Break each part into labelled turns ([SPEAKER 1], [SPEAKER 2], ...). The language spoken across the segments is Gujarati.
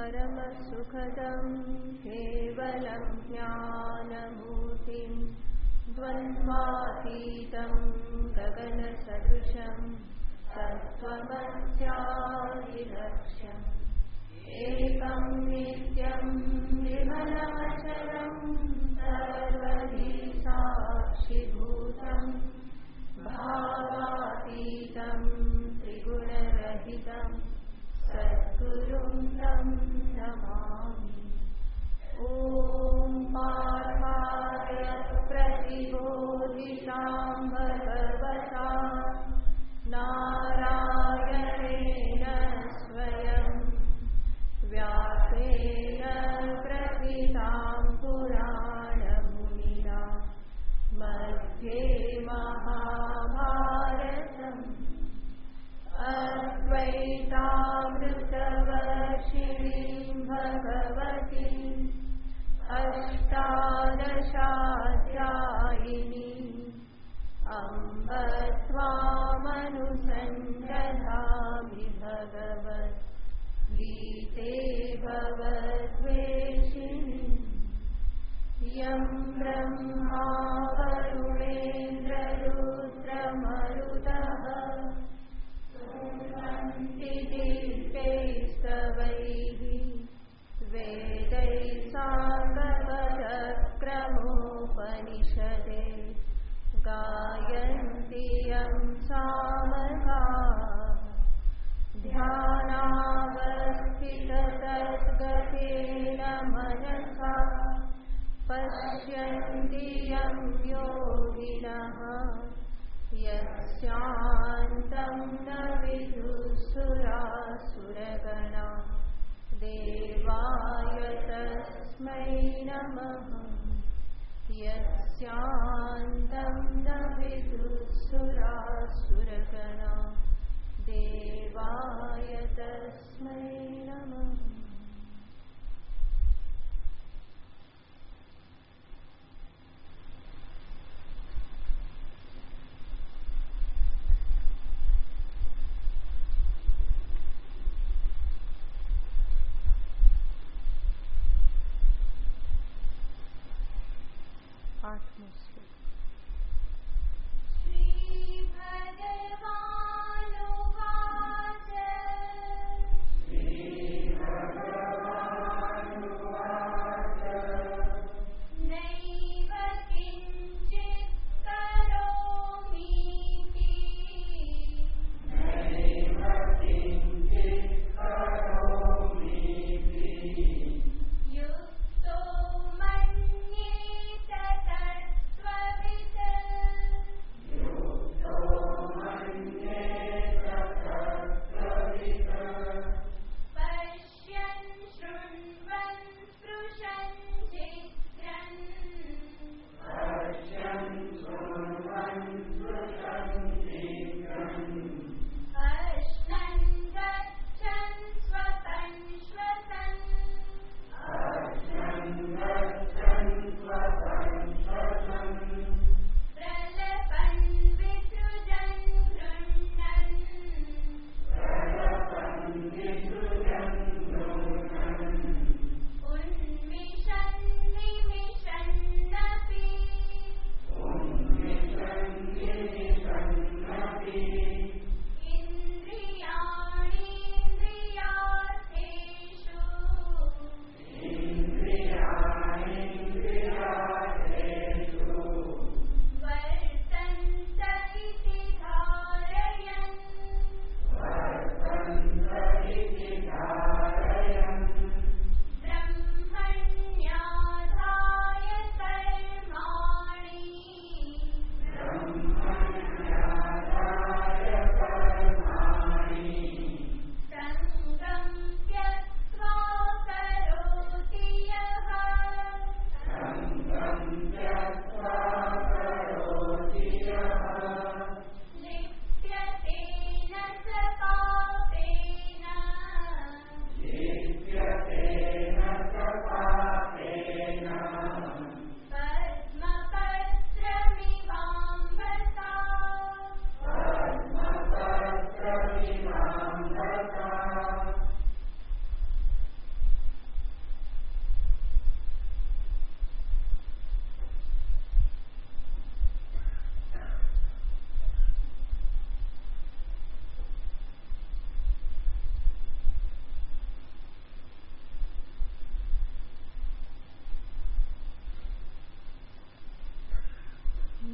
[SPEAKER 1] परमसुखदं केवलं ज्ञानमूर्तिं द्वन्द्वातीतं गगनसदृशं तत्त्वमस्यादिलक्ष्यम् एकं नित्यं विमलमचलं सर्वधी साक्षिभूतं भावातीतं त्रिगुणरहितं सद्गुरुं तं नमामि। ॐ पार्थाय प्रतिबोधितां भगवता नारायणेन स्वयं व्यासेन प्रथितां पुराणमुनिना मध्ये महाभारतम् अद्वैतामृतवर्षिणीं भगवतीम् अष्टादशाध्यायिनीम् अम्ब त्वामनुसन्दधामि भगवद्गीते भवद्वेषिणीम् यं ब्रह्मा वरुणेन्द्ररुद्रमरुतः स्तुवन्ति दिव्यैस्तवैः वेदैः साङ्गपदक्रमोपनिषदे गायन्ति यं सामगाः ध्यानावस्थिततद्गतेन मनसा पश्यन्ति यं योगिनः यस्यान्तं न विदुःसुरासुरगणा देवाय तस्मै नमः। यस्यान्तं न विदुःसुरासुरगणा देवाय तस्मै नमः।
[SPEAKER 2] युक्तो मन्येत तत्त्वम्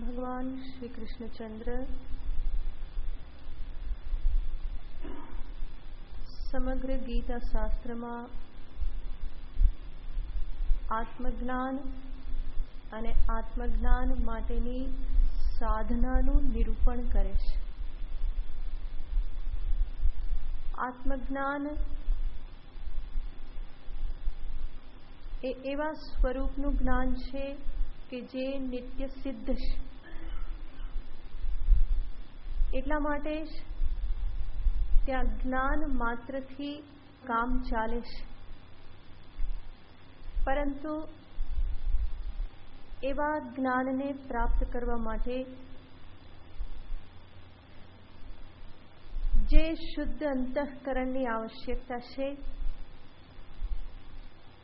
[SPEAKER 1] ભગવાન શ્રી કૃષ્ણચંદ્ર સમગ્ર ગીતા શાસ્ત્રમાં આત્મજ્ઞાન અને આત્મજ્ઞાન માટેની સાધનાનું નિરૂપણ કરે છે. આત્મજ્ઞાન એ એવા સ્વરૂપનું જ્ઞાન છે કે જે નિત્ય સિદ્ધ છે. એટલા માટે જ ત્યાં જ્ઞાન માત્રથી કામ ચાલે છે. પરંતુ એવા જ્ઞાનને પ્રાપ્ત કરવા માટે જે શુદ્ધ અંતઃકરણની આવશ્યકતા છે,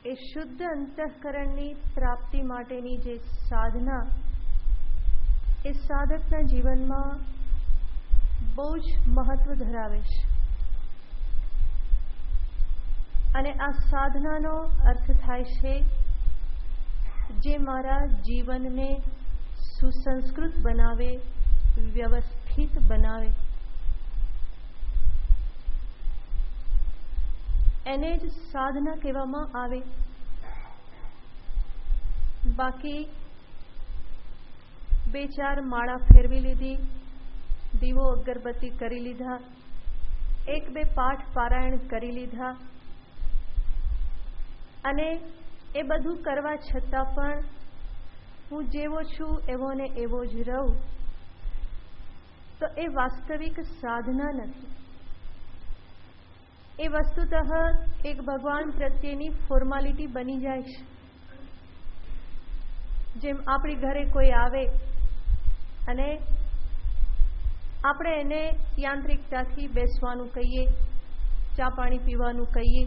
[SPEAKER 1] એ શુદ્ધ અંતઃકરણની પ્રાપ્તિ માટેની જે સાધના એ સાધકના જીવનમાં બહુ જ મહત્વ ધરાવે છે. અને આ સાધનાનો અર્થ થાય છે જે મારા જીવનને સુસંસ્કૃત બનાવે, વ્યવસ્થિત બનાવે. એને જ સાધના કહેવામાં આવે. બાકી બે ચાર માળા ફેરવી લીધી, દીવો અગરબત્તી કરી લીધા, એક બે પાઠ પારાયણ કરી લીધા અને એ બધું કરવા છતાં પણ હું જેવો છું એવો ને એવો જ રહું, તો એ વાસ્તવિક સાધના નથી. એ વસ્તુતઃ એક ભગવાન પ્રત્યેની ફોર્માલિટી બની જાય છે. જેમ આપણી ઘરે કોઈ આવે અને આપણે એને યાંત્રિકતાથી બેસવાનું કહીએ, ચા પાણી પીવાનું કહીએ.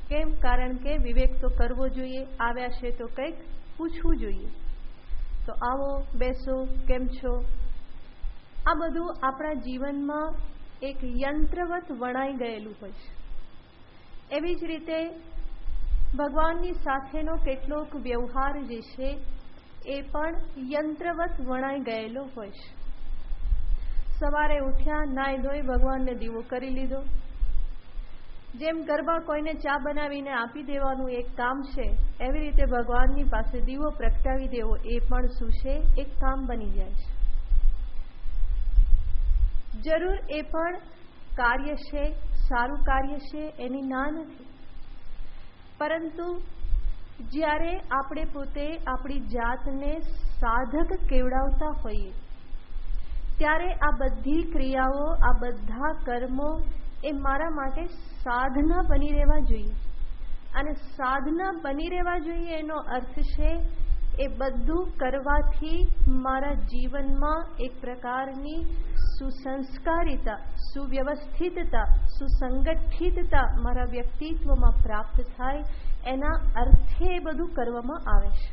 [SPEAKER 1] કેમ? કારણ કે વિવેક તો કરવો જોઈએ, આવ્યા છે તો કંઈક પૂછવું જોઈએ. તો આવો, બેસો, કેમ છો? આ બધું આપણા જીવનમાં એક યંત્રવત વણાઈ ગયેલું હોય છે. એવી જ રીતે ભગવાનની સાથેનો કેટલોક વ્યવહાર જે છે એ પણ યંત્રવત વણાઈ ગયેલો હોય છે. સવારે ઉઠ્યા, નાઈ ધોઈ ભગવાનને દીવો કરી લીધો. જેમ ગરબા કોઈને ચા બનાવીને આપી દેવાનું એક કામ છે, એવી રીતે ભગવાનની પાસે દીવો પ્રગટાવી દેવો એ પણ શું છે? એક કામ બની જાય છે. જરૂર એ પણ કાર્ય છે, સારું કાર્ય છે, એની ના નથી. પરંતુ જ્યારે આપણે પોતે આપણી જાતને સાધક કેવડાવતા હોઈએ ત્યારે આ બધી ક્રિયાઓ, આ બધા કર્મો એ મારા માટે સાધના બની રહેવા જોઈએ. અને સાધના બની રહેવા જોઈએ એનો અર્થ છે એ બધું કરવાથી મારા જીવનમાં એક પ્રકારની સુસંસ્કારિતા, સુવ્યવસ્થિતતા, સુસંગઠિતતા મારા વ્યક્તિત્વમાં પ્રાપ્ત થાય. એના અર્થે એ બધું કરવામાં આવે છે.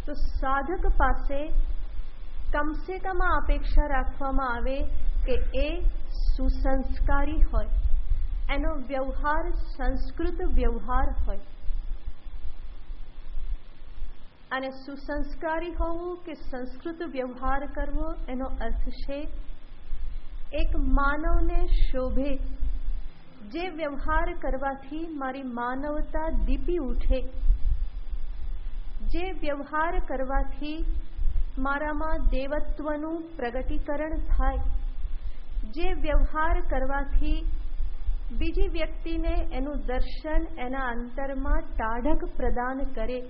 [SPEAKER 1] તો સાધક પાસે કમસે કમ આ અપેક્ષા રાખવામાં આવે કે એ સુસંસ્કારી હોય, એનો વ્યવહાર સંસ્કૃત વ્યવહાર હોય. અને સુસંસ્કારી હોવું કે સંસ્કૃત વ્યવહાર કરવો એનો અર્થ છે એક માનવને શોભે, જે વ્યવહાર કરવાથી મારી માનવતા દીપી ઉઠે, જે વ્યવહાર કરવાથી મારામાં દેવત્વનું પ્રગટીકરણ થાય, જે વ્યવહાર કરવાથી બીજી વ્યક્તિને એનું દર્શન એના અંતરમાં ટાઢક પ્રદાન કરે.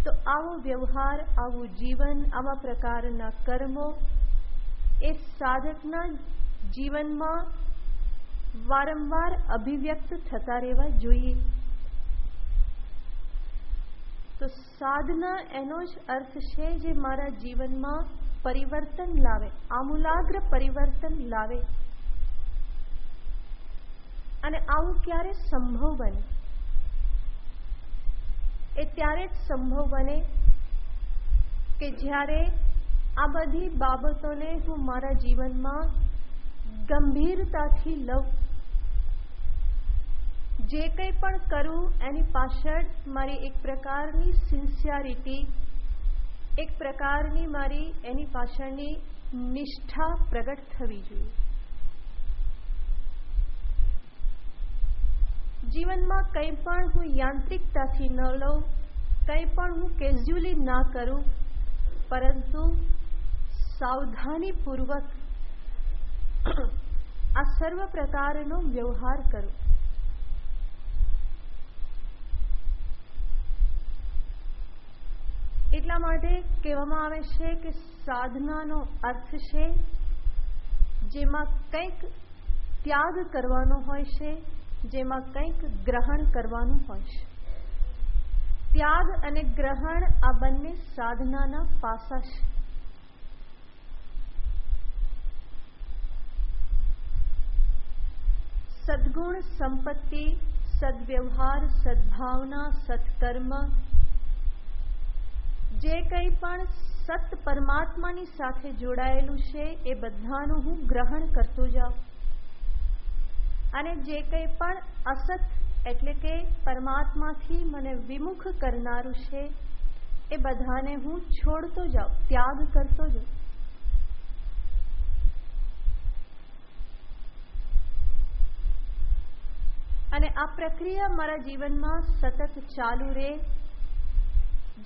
[SPEAKER 1] તો આવો વ્યવહાર, આવું જીવન, આવા પ્રકારના કર્મો એ સાધકના જીવનમાં વારંવાર અભિવ્યક્ત થતા રહેવા જોઈએ. તો સાધના એનો જ અર્થ છે જે મારા જીવનમાં પરિવર્તન લાવે, આમૂલાગ્ર પરિવર્તન લાવે. અને આવું ક્યારે સંભવ બને? એ ત્યારે જ સંભવ બને કે જ્યારે આ બધી બાબતોને હું મારા જીવનમાં ગંભીરતાથી લઉં, જે કંઈ પણ કરું એની પાછળ મારી એક પ્રકારની સિન્સિયરિટી, એક પ્રકારની મારી એની પાછળની નિષ્ઠા પ્રગટ થવી જોઈએ. જીવનમાં કંઈ પણ હું યાંત્રિકતાથી ન લઉં, કંઈ પણ હું કેઝ્યુઅલી ના કરું, પરંતુ સાવધાનીપૂર્વક આ સર્વ પ્રકારનો વ્યવહાર કરું. એટલા માટે કહેવામાં આવે છે કે સાધનાનો અર્થ છે જેમાં કંઈક ત્યાગ કરવાનો હોય છે, જેમાં કંઈક ગ્રહણ કરવાનું હોય છે. ત્યાગ અને ગ્રહણ આ બંને સાધનાના પાસા છે. સદ્ગુણ, સંપત્તિ, સદવ્યવહાર, સદભાવના, સત્કર્મ, જે કંઈ પણ સત પરમાત્માની સાથે જોડાયેલું છે એ બધાનું હું ગ્રહણ કરતો જાઉં, અને જે કંઈ પણ અસત એટલે કે પરમાત્માથી મને વિમુખ કરનારું છે એ બધાને હું છોડતો જાઉં, ત્યાગ કરતો જાઉં. અને આ પ્રક્રિયા મારા જીવનમાં સતત ચાલુ રહે,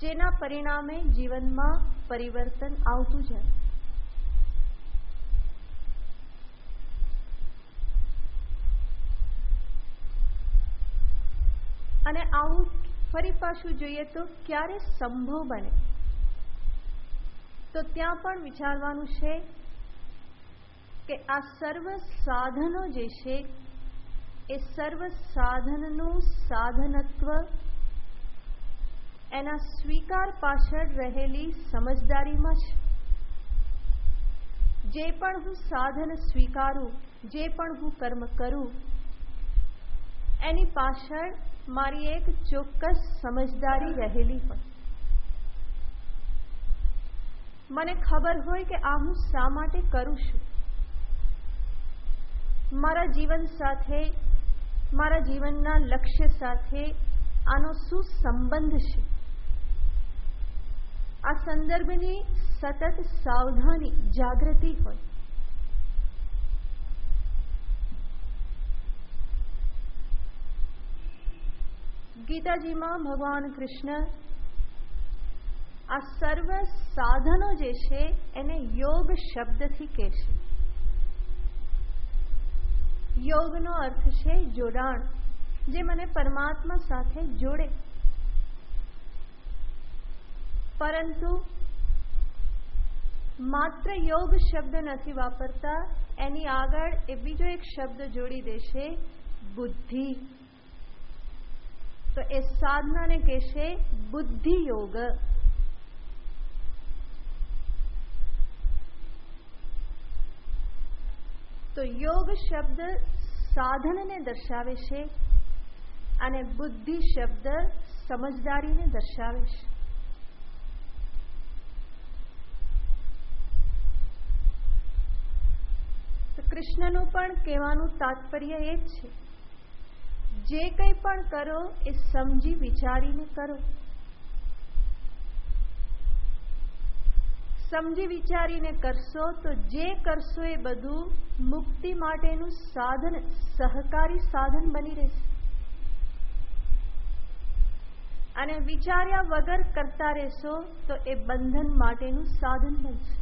[SPEAKER 1] જેના પરિણામે જીવનમાં પરિવર્તન આવતું જાય. અને આવું ફરી પાછું જોઈએ તો ક્યારે સંભવ બને, તો ત્યાં પણ વિચારવાનું છે કે આ સર્વ સાધનો જે છે એ સર્વ સાધનનું સાધનત્વ એના સ્વીકાર પાછળ રહેલી સમજદારીમાં છે. જે પણ હું સાધન સ્વીકારું, જે પણ હું કર્મ કરું, એની પાછળ મારી એક ચોક્કસ સમજદારી રહેલી હોય. મને ખબર હોય કે આ હું શા માટે કરું છું, મારા જીવન સાથે, મારા જીવનના લક્ષ્ય સાથે આનો શું સંબંધ છે. આ સંદર્ભની સતત સાવધાની, જાગૃતિ હોય. ગીતાજીમાં ભગવાન કૃષ્ણ આ સર્વ સાધનો જે છે એને યોગ શબ્દથી કહે છે. યોગનો અર્થ છે જોડાણ, જે મને પરમાત્મા સાથે જોડે. પરંતુ માત્ર યોગ શબ્દ નથી વાપરતા, એની આગળ એ બીજો એક શબ્દ જોડી દેશે, બુદ્ધિ. તો એ સાધનાને કહેશે બુદ્ધિ યોગ. તો યોગ શબ્દ સાધનને દર્શાવે છે અને બુદ્ધિ શબ્દ સમજદારીને દર્શાવે છે. કૃષ્ણનું પણ કહેવાનું તાત્પર્ય એ જ છે, જે કંઈ પણ કરો એ સમજી વિચારીને કરો. સમજી વિચારીને કરશો તો જે કરશો એ બધું મુક્તિ માટેનું સાધન, સહકારી સાધન બની રહેશે. અને વિચાર્યા વગર કરતા રહેશો તો એ બંધન માટેનું સાધન બનશે.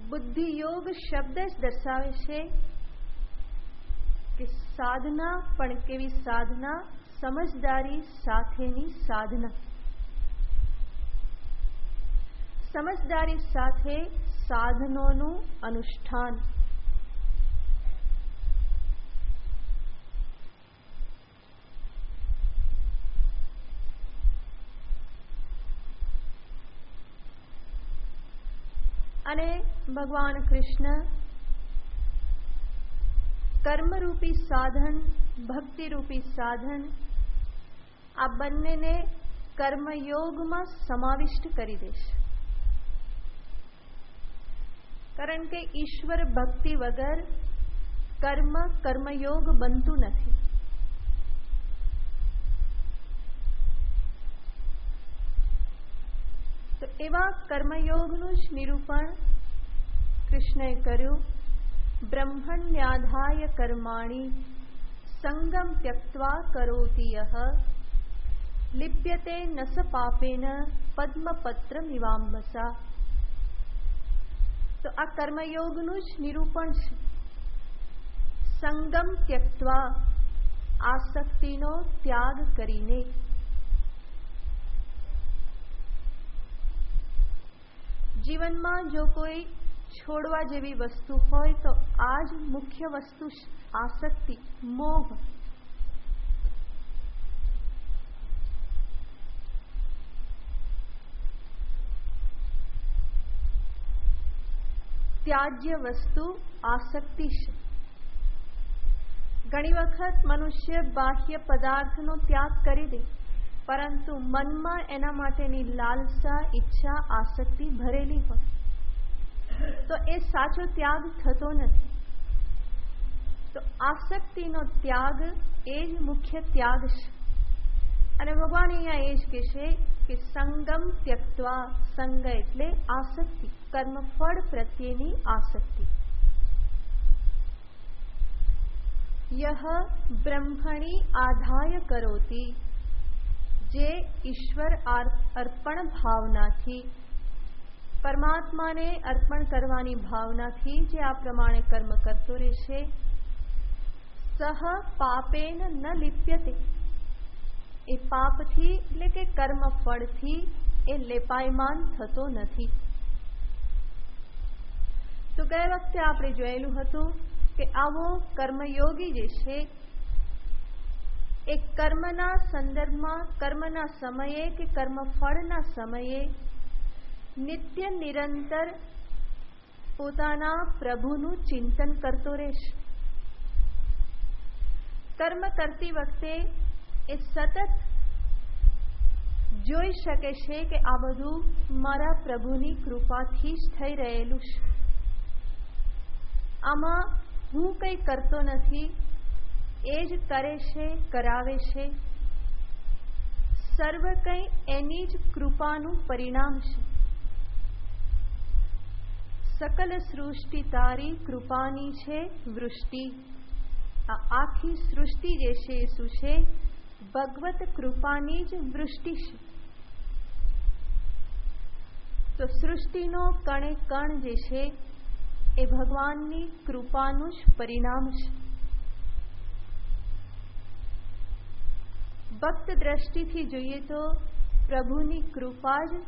[SPEAKER 1] બુદ્ધિ યોગ શબ્દ જ દર્શાવે છે કે સાધના પણ કેવી સાધના, સમજદારી સાથેની સાધના. સમજદારી સાથે સાધનોનું અનુષ્ઠાન. અને ભગવાન કૃષ્ણ કર્મરૂપી સાધન, ભક્તિરૂપી સાધન આ બંનેને કર્મયોગમાં સમાવિષ્ટ કરી દેશે. કારણ કે ઈશ્વર ભક્તિ વગર કર્મયોગ બનતું નથી. તો એવા કર્મયોગનું જ નિરૂપણ કૃષ્ણએ કર્યું. બ્રહ્મણ્યાધાય કર્માણી સંગમ ત્યક્ત્વા કરોતિ યહ લિપ્યતે ન સ પાપેન પદ્મપત્રમિવાંબસા. તો આ કર્મયોગનું જ નિરૂપણ છે. સંગમ ત્યક્ત્વા, આસક્તિનો ત્યાગ કરીને. જીવનમાં જો કોઈ છોડવા જેવી વસ્તુ હોય તો આ જ મુખ્ય વસ્તુ છે, આસક્તિ, મોહ. ત્યાજ્ય વસ્તુ આસક્તિ છે. ઘણી વખત મનુષ્ય બાહ્ય પદાર્થનો ત્યાગ કરી દે, પરંતુ મનમાં એના માટેની લાલસા, ઈચ્છા, આસક્તિ ભરેલી હોય તો એ સાચો ત્યાગ થતો નથી. તો આસક્તિનો ત્યાગ એ જ મુખ્ય ત્યાગ છે. અને ભગવાન અહીંયા એ જ કહેશે કે સંગમ ત્યક્ત્વા. સંગ એટલે આસક્તિ, કર્મફળ પ્રત્યેની આસક્તિ. યહ બ્રહ્મણી આધાય કરોતિ, જે ઈશ્વર અર્પણ ભાવનાથી, પરમાત્માને અર્પણ કરવાની ભાવનાથી જે આ પ્રમાણે કર્મ કરતો રહેશે, સહ પાપેન ન લિપ્યતે, એ પાપથી એટલે કે કર્મફળથી એ લેપાયમાન થતો નથી. તો ગયા વખતે આપણે જોયેલું હતું કે આવો કર્મયોગી જે છે એ કર્મના સંદર્ભમાં, કર્મના સમયે કે કર્મફળના સમયે નિત્ય નિરંતર પોતાના પ્રભુનું ચિંતન કરતો રહેશે. કર્મ કરતી વખતે એ સતત જોઈ શકે છે કે આ બધું મારા પ્રભુની કૃપાથી જ થઈ રહેલું છે. આમાં હું કંઈ કરતો નથી, એ જ કરે છે, કરાવે છે. સર્વ કંઈ એની જ કૃપાનું પરિણામ છે. સકલ સૃષ્ટિ તારી કૃપાની છે વૃષ્ટિ. આ આખી સૃષ્ટિ જે છે એ શું છે? ભગવત કૃપાની જ વૃષ્ટિ છે. તો સૃષ્ટિનો કણે કણ જે છે એ ભગવાનની કૃપાનું જ પરિણામ છે. ભક્ત દ્રષ્ટિથી જોઈએ તો પ્રભુની કૃપા જ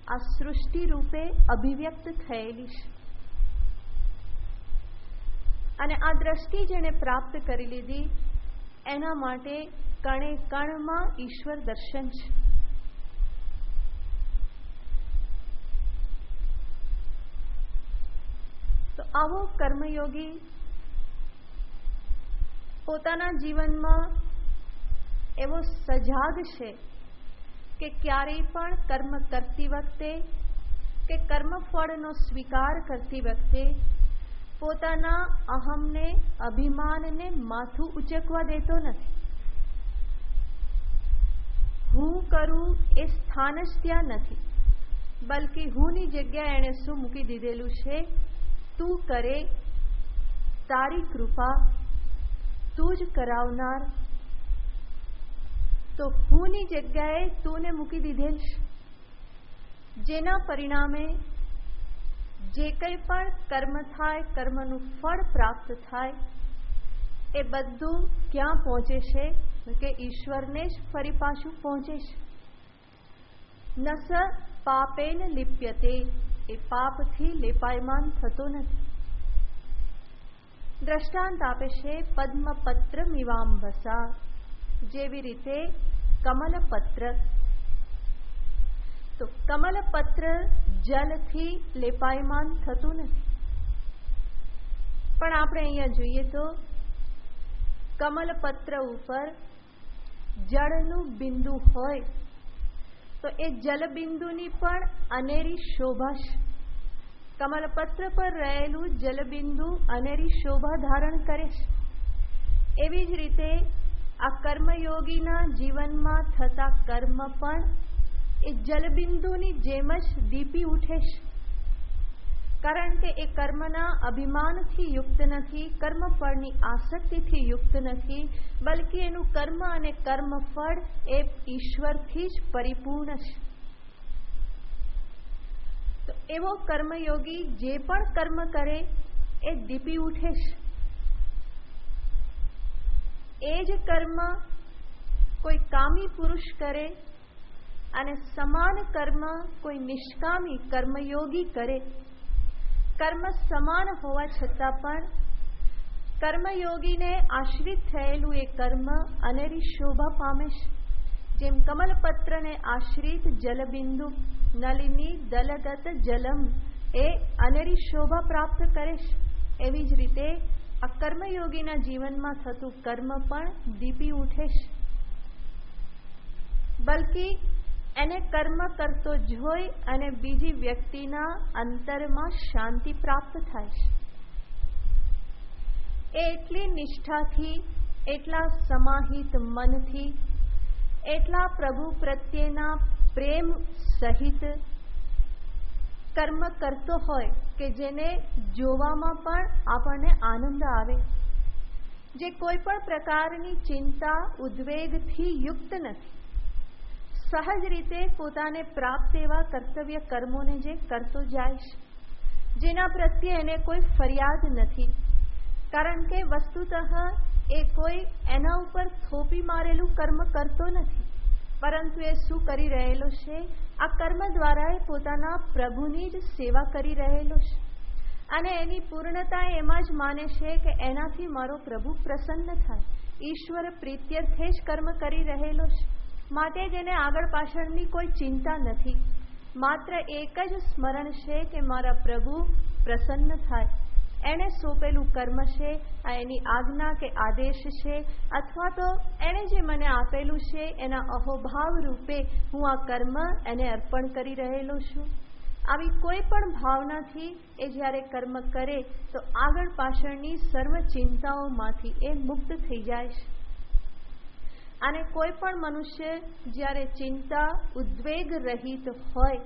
[SPEAKER 1] આ સૃષ્ટિ રૂપે અભિવ્યક્ત થયેલી છે. અને આ દ્રષ્ટિ જેને પ્રાપ્ત કરી લીધી એના માટે કણે કણમાં ઈશ્વર દર્શન છે. તો આવો કર્મયોગી પોતાના જીવનમાં એવો સજાગ છે કે ક્યારેય પણ કર્મ કરતી વખતે કે કર્મફળનો સ્વીકાર કરતી વખતે પોતાના અહમને, અભિમાનને માથું ઉચકવા દેતો નથી. હું કરું એ સ્થાન જ ત્યાં નથી, બલકે હુંની જગ્યાએ એણે શું મૂકી દીધેલું છે? તું કરે, તારી કૃપા, તું જ કરાવનાર. તો હુંની જગ્યાએ તુંને મૂકી દીધેલ છે, જેના પરિણામે જે કંઈ પણ કર્મ થાય, કર્મનું ફળ પ્રાપ્ત થાય, એ બધું ક્યાં પહોંચે છે? કે ઈશ્વરને જ ફરી પાછું પહોંચે છે. નસ પાપેન લિપ્યતે, એ પાપથી લેપાયમાન થતો નથી. દ્રષ્ટાંત આપે છે પદ્મપત્ર મિવાંબસા, જેવી રીતે કમલપત્ર. તો કમલપત્ર જલથી લેપાયમાન થતું નથી, પણ આપણે અહીંયા જોઈએ તો કમલપત્ર ઉપર જળનું બિંદુ હોય તો એ જલબિંદુની પણ અનેરી શોભા છે. કમલપત્ર પર રહેલું જલબિંદુ અનેરી શોભા ધારણ કરે છે. એવી જ રીતે આ કર્મયોગીના જીવનમાં થતા કર્મ પણ એ જલબિંદુની જેમ જ દીપી ઉઠે છે. કારણ કે એ કર્મના અભિમાનથી યુક્ત નથી, કર્મફળની આસક્તિથી યુક્ત નથી, બલ્કિ એનું કર્મ અને કર્મફળ એ ઈશ્વરથી જ પરિપૂર્ણ છે. તો એવો કર્મયોગી જે પણ કર્મ કરે એ દીપી ઉઠે છે. એ જ કર્મ કોઈ કામી પુરુષ કરે અને સમાન કર્મ કોઈ નિષ્કામી કર્મયોગી કરે, કર્મ સમાન હોવા છતાં પણ કર્મયોગીને આશ્રિત થયેલું એ કર્મ અનેરી શોભા પામે છે. જેમ કમલપત્રને આશ્રિત જલબિંદુ નલિની દલગત જલમ એ અનેરી શોભા પ્રાપ્ત કરે છે, એવી જ રીતે આ કર્મયોગીના જીવનમાં થતું કર્મ પણ દીપી ઉઠે છે. બલ્કિ એને કર્મ કરતો જોઈ અને બીજી વ્યક્તિના અંતરમાં શાંતિ પ્રાપ્ત થાય છે. એ એટલી નિષ્ઠાથી, એટલા સમાહિત મનથી, એટલા પ્રભુ પ્રત્યેના પ્રેમ સહિત કર્મ કરતો હોય કે જેને જોવામાં પણ આપણને આનંદ આવે, જે કોઈ પણ પ્રકારની ચિંતા ઉદ્વેગથી યુક્ત નથી, સહજ રીતે પોતાને પ્રાપ્ત એવા કર્તવ્ય કર્મોને જે કરતો જાય છે, જેના પ્રત્યે એને કોઈ ફરિયાદ નથી. કારણ કે વસ્તુતઃ એ કોઈ એના ઉપર થોપી મારેલું કર્મ કરતો નથી, પરંતુ એ શું કરી રહેલો છે? આ કર્મ દ્વારા એ પોતાના પ્રભુની જ સેવા કરી રહેલો છે અને એની પૂર્ણતા એમાં જ માને છે કે એનાથી મારો પ્રભુ પ્રસન્ન થાય. ઈશ્વર પ્રીત્યર્થે જ કર્મ કરી રહેલો છે, માટે જ એને આગળ પાછળની કોઈ ચિંતા નથી. માત્ર એક જ સ્મરણ છે કે મારા પ્રભુ પ્રસન્ન થાય. એને સોંપેલું કર્મ છે, આ એની આજ્ઞા કે આદેશ છે, અથવા તો એણે જે મને આપેલું છે એના અહોભાવ રૂપે હું આ કર્મ એને અર્પણ કરી રહેલો છું. આવી કોઈ પણ ભાવનાથી એ જ્યારે કર્મ કરે તો આગળ પાછળની સર્વ ચિંતાઓમાંથી એ મુક્ત થઈ જાય છે. અને કોઈ પણ મનુષ્ય જ્યારે ચિંતા ઉદ્વેગ રહિત હોય,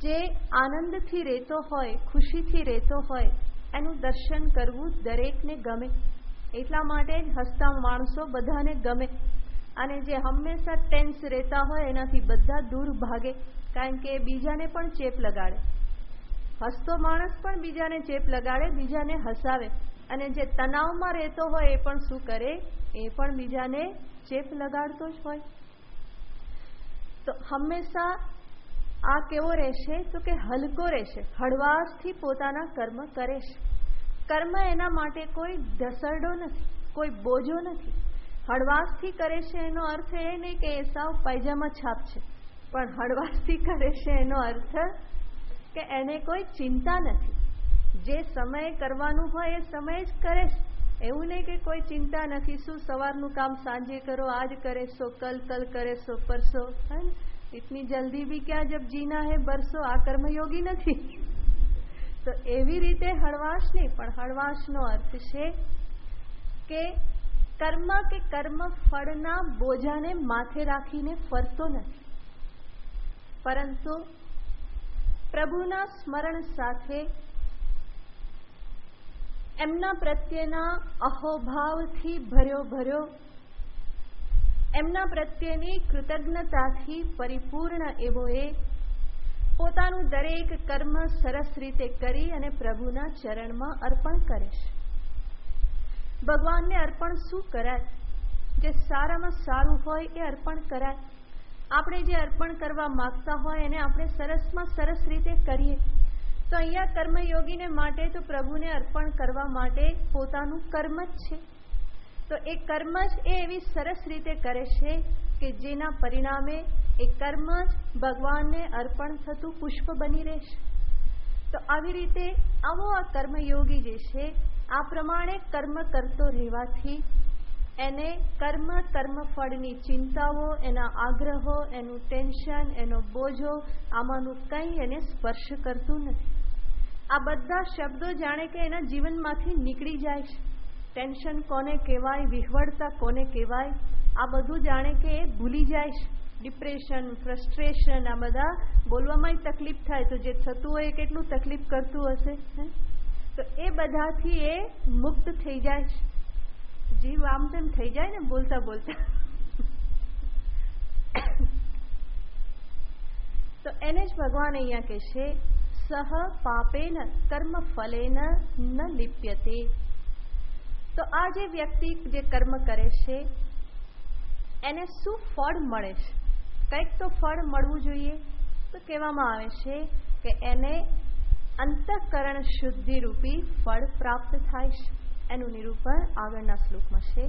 [SPEAKER 1] જે આનંદથી રહેતો હોય, ખુશીથી રહેતો હોય, એનું દર્શન કરવું દરેકને ગમે. એટલા માટે જ હસતા માણસો બધાને ગમે, અને જે હંમેશા ટેન્સ રહેતા હોય એનાથી બધા દૂર ભાગે, કારણ કે બીજાને પણ ચેપ લગાડે. હસતો માણસ પણ બીજાને ચેપ લગાડે, બીજાને હસાવે, અને જે તણાવમાં રહેતો હોય એ પણ શું કરે? એ પણ બીજાને ચેપ લગાડતો જ હોય. તો હંમેશા આ કેવો રહેશે? તો કે હલકો રહેશે, હળવાશથી પોતાના કર્મ કરે છે. કર્મ એના માટે કોઈ ઢસરડો નથી, કોઈ બોજો નથી. હળવાશથી કરે છે એનો અર્થ એ નહીં કે એ સાવ પાયજામા છાપ છે, પણ હળવાશથી કરે છે એનો અર્થ કે એને કોઈ ચિંતા નથી. જે સમયે કરવાનું હોય એ સમયે જ કરે છે. એવું નહીં કે કોઈ ચિંતા નથી, શું સવારનું કામ સાંજે કરો, આજ કરે સો કલ, કલ કરે સો પરસો, હે ને? इतनी जल्दी भी क्या जब जीना है बरसो. આ કર્મયોગી નથી. તો એવી રીતે હળવાશ નહીં, પણ હળવાશનો અર્થ છે કે કર્મ કે કર્મ ફળના બોજાને માથે રાખીને ફરતો નથી, પરંતુ પ્રભુના સ્મરણ સાથે એમના પ્રત્યેના અહોભાવથી ભર્યો એમના પ્રત્યેની કૃતજ્ઞતાથી પરિપૂર્ણ એવો એ પોતાનું દરેક કર્મ સરસ રીતે કરી અને પ્રભુના ચરણમાં અર્પણ કરે છે. ભગવાનને અર્પણ શું કરાય? જે સારામાં સારું હોય એ અર્પણ કરાય. આપણે જે અર્પણ કરવા માગતા હોય એને આપણે સરસમાં સરસ રીતે કરીએ. તો અહીંયા કર્મયોગીને માટે તો પ્રભુને અર્પણ કરવા માટે પોતાનું કર્મ જ છે. તો એ કર્મ જ એ એવી સરસ રીતે કરે છે કે જેના પરિણામે એ કર્મ જ ભગવાનને અર્પણ થતું પુષ્પ બની રહેશે. તો આવી રીતે આવો આ કર્મયોગી જે છે આ પ્રમાણે કર્મ કરતો રહેવાથી એને કર્મફળની ચિંતાઓ, એના આગ્રહો, એનું ટેન્શન, એનો બોજો, આમાંનું કંઈ એને સ્પર્શ કરતું નથી. આ બધા શબ્દો જાણે કે એના જીવનમાંથી નીકળી જાય છે. ટેન્શન કોને કહેવાય, વિહવળતા કોને કહેવાય, આ બધું જાણે કે એ ભૂલી જાય છે. ડિપ્રેશન, ફ્રસ્ટ્રેશન, આ બધા બોલવામાં તકલીફ થાય તો જે થતું હોય એ કેટલું તકલીફ કરતું હશે. તો એ બધાથી એ મુક્ત થઈ જાય છે. જીવ આમ તેમ થઈ જાય ને બોલતા બોલતા. તો એને જ ભગવાન અહીંયા કહેશે, સહ પાપેન કર્મ ફલેન ન લિપ્યતે. તો આ જે વ્યક્તિ જે કર્મ કરે છે એને શું ફળ મળે છે? કંઈક તો ફળ મળવું જોઈએ. તો કહેવામાં આવે છે કે એને અંતઃકરણ શુદ્ધિ રૂપી ફળ પ્રાપ્ત થાય છે. એનું નિરૂપણ આગળના શ્લોકમાં છે.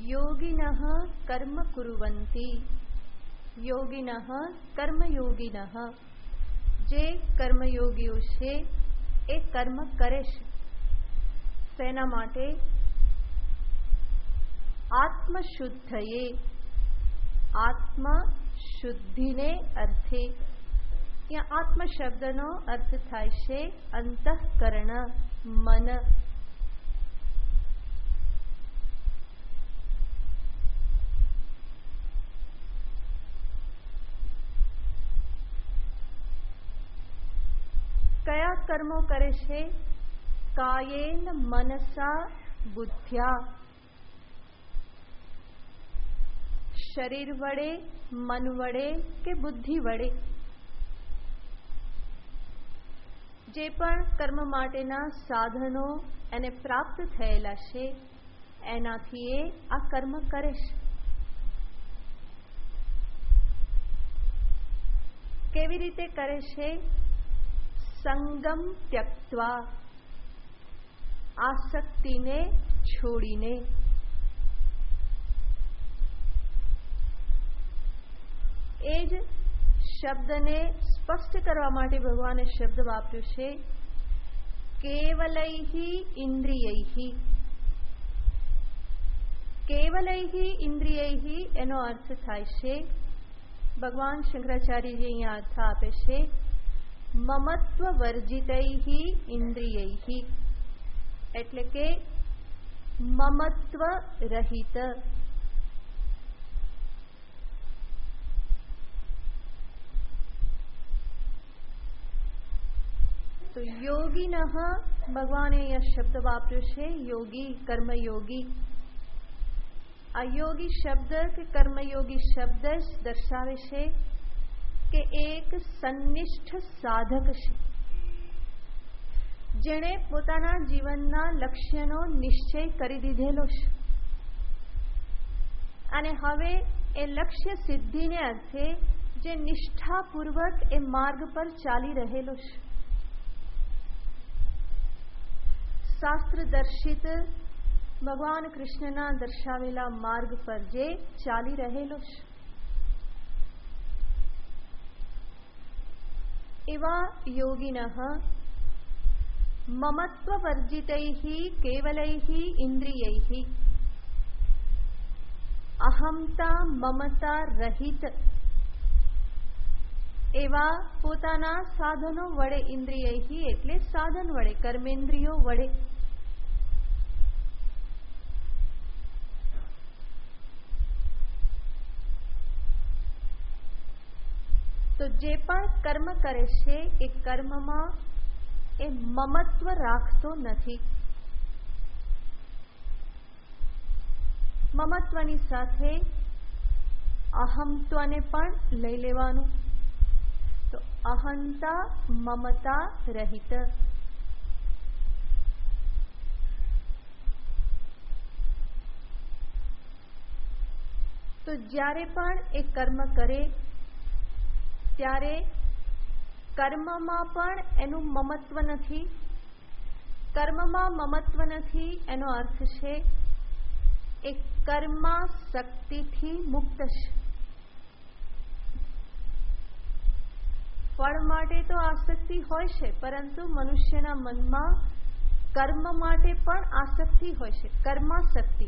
[SPEAKER 1] યોગિનઃ કર્મ કુર્વન્તિ. યોગિનઃ કર્મયોગિનઃ. જે કર્મયોગીઓ છે એ કર્મ કરે છે. શેના માટે? આત્મશુદ્ધયે. આત્મશુદ્ધિને અર્થે. ત્યાં આત્મ શબ્દનો અર્થ થાય છે અંતઃકરણ, મન. કયા કર્મો કરે છે? કાયેન મનસા બુદ્ધ્યા. શરીર વડે, મન વડે કે બુદ્ધિ વડે. જે પણ કર્મ માટેના સાધનો એને પ્રાપ્ત થયેલા છે એનાથી એ આ કર્મ કરે છે. કેવી રીતે કરે છે? સંગમ ત્યક્ત્વા. આસક્તિને છોડીને. એ જ શબ્દને સ્પષ્ટ કરવા માટે ભગવાને શબ્દ વાપર્યો છે કેવલૈહિ ઇન્દ્રિયૈહિ. કેવલૈહિ ઇન્દ્રિયૈહિ એનો અર્થ થાય છે, ભગવાન શંકરાચાર્યજી અહીંયા અર્થ આપે છે, મમત્વ વર્જિતૈહિ ઇન્દ્રિયૈહિ. એટલે કે મમત્વ રહિત. તો યોગિનઃ ભગવાને અહીંયા શબ્દ વાપર્યો છે યોગી, કર્મયોગી. આ યોગી શબ્દ કે કર્મયોગી શબ્દ જ દર્શાવે છે કે એક સંનિષ્ઠ સાધક છે, જેણે પોતાના જીવનના લક્ષ્યનો નિશ્ચય કરી દીધેલો છે અને હવે એ લક્ષ્ય સિદ્ધિને અર્થે જે નિષ્ઠાપૂર્વક એ માર્ગ પર ચાલી રહેલો છે. શાસ્ત્ર દર્શિત ભગવાન કૃષ્ણના દર્શાવેલા માર્ગ પર જે ચાલી રહેલો છે. એવા યોગિનઃ મમત્વ વર્જિતૈહિ કેવલૈહિ ઇન્દ્રિયૈહિ. અહંતા મમતા રહિત એવા પોતાના સાધનો વડે, ઇન્દ્રિયૈહિ એટલે સાધન વડે, કર્મેન્દ્રિયો વડે તો જે પણ કર્મ કરે છે એ કર્મમાં એ મમત્વ રાખતો નથી. મમત્વની સાથે અહમત્વને પણ લઈ લેવાનું. તો અહંતા મમતા રહિત. તો જ્યારે પણ એ કર્મ કરે ત્યારે કર્મમાં પણ એનું મમત્વ નથી. કર્મમાં મમત્વ નથી એનો અર્થ છે એ કર્માસક્તિથી મુક્ત છે. ફળ માટે તો આસક્તિ હોય છે, પરંતુ મનુષ્યના મનમાં કર્મ માટે પણ આસક્તિ હોય છે, કર્માસક્તિ.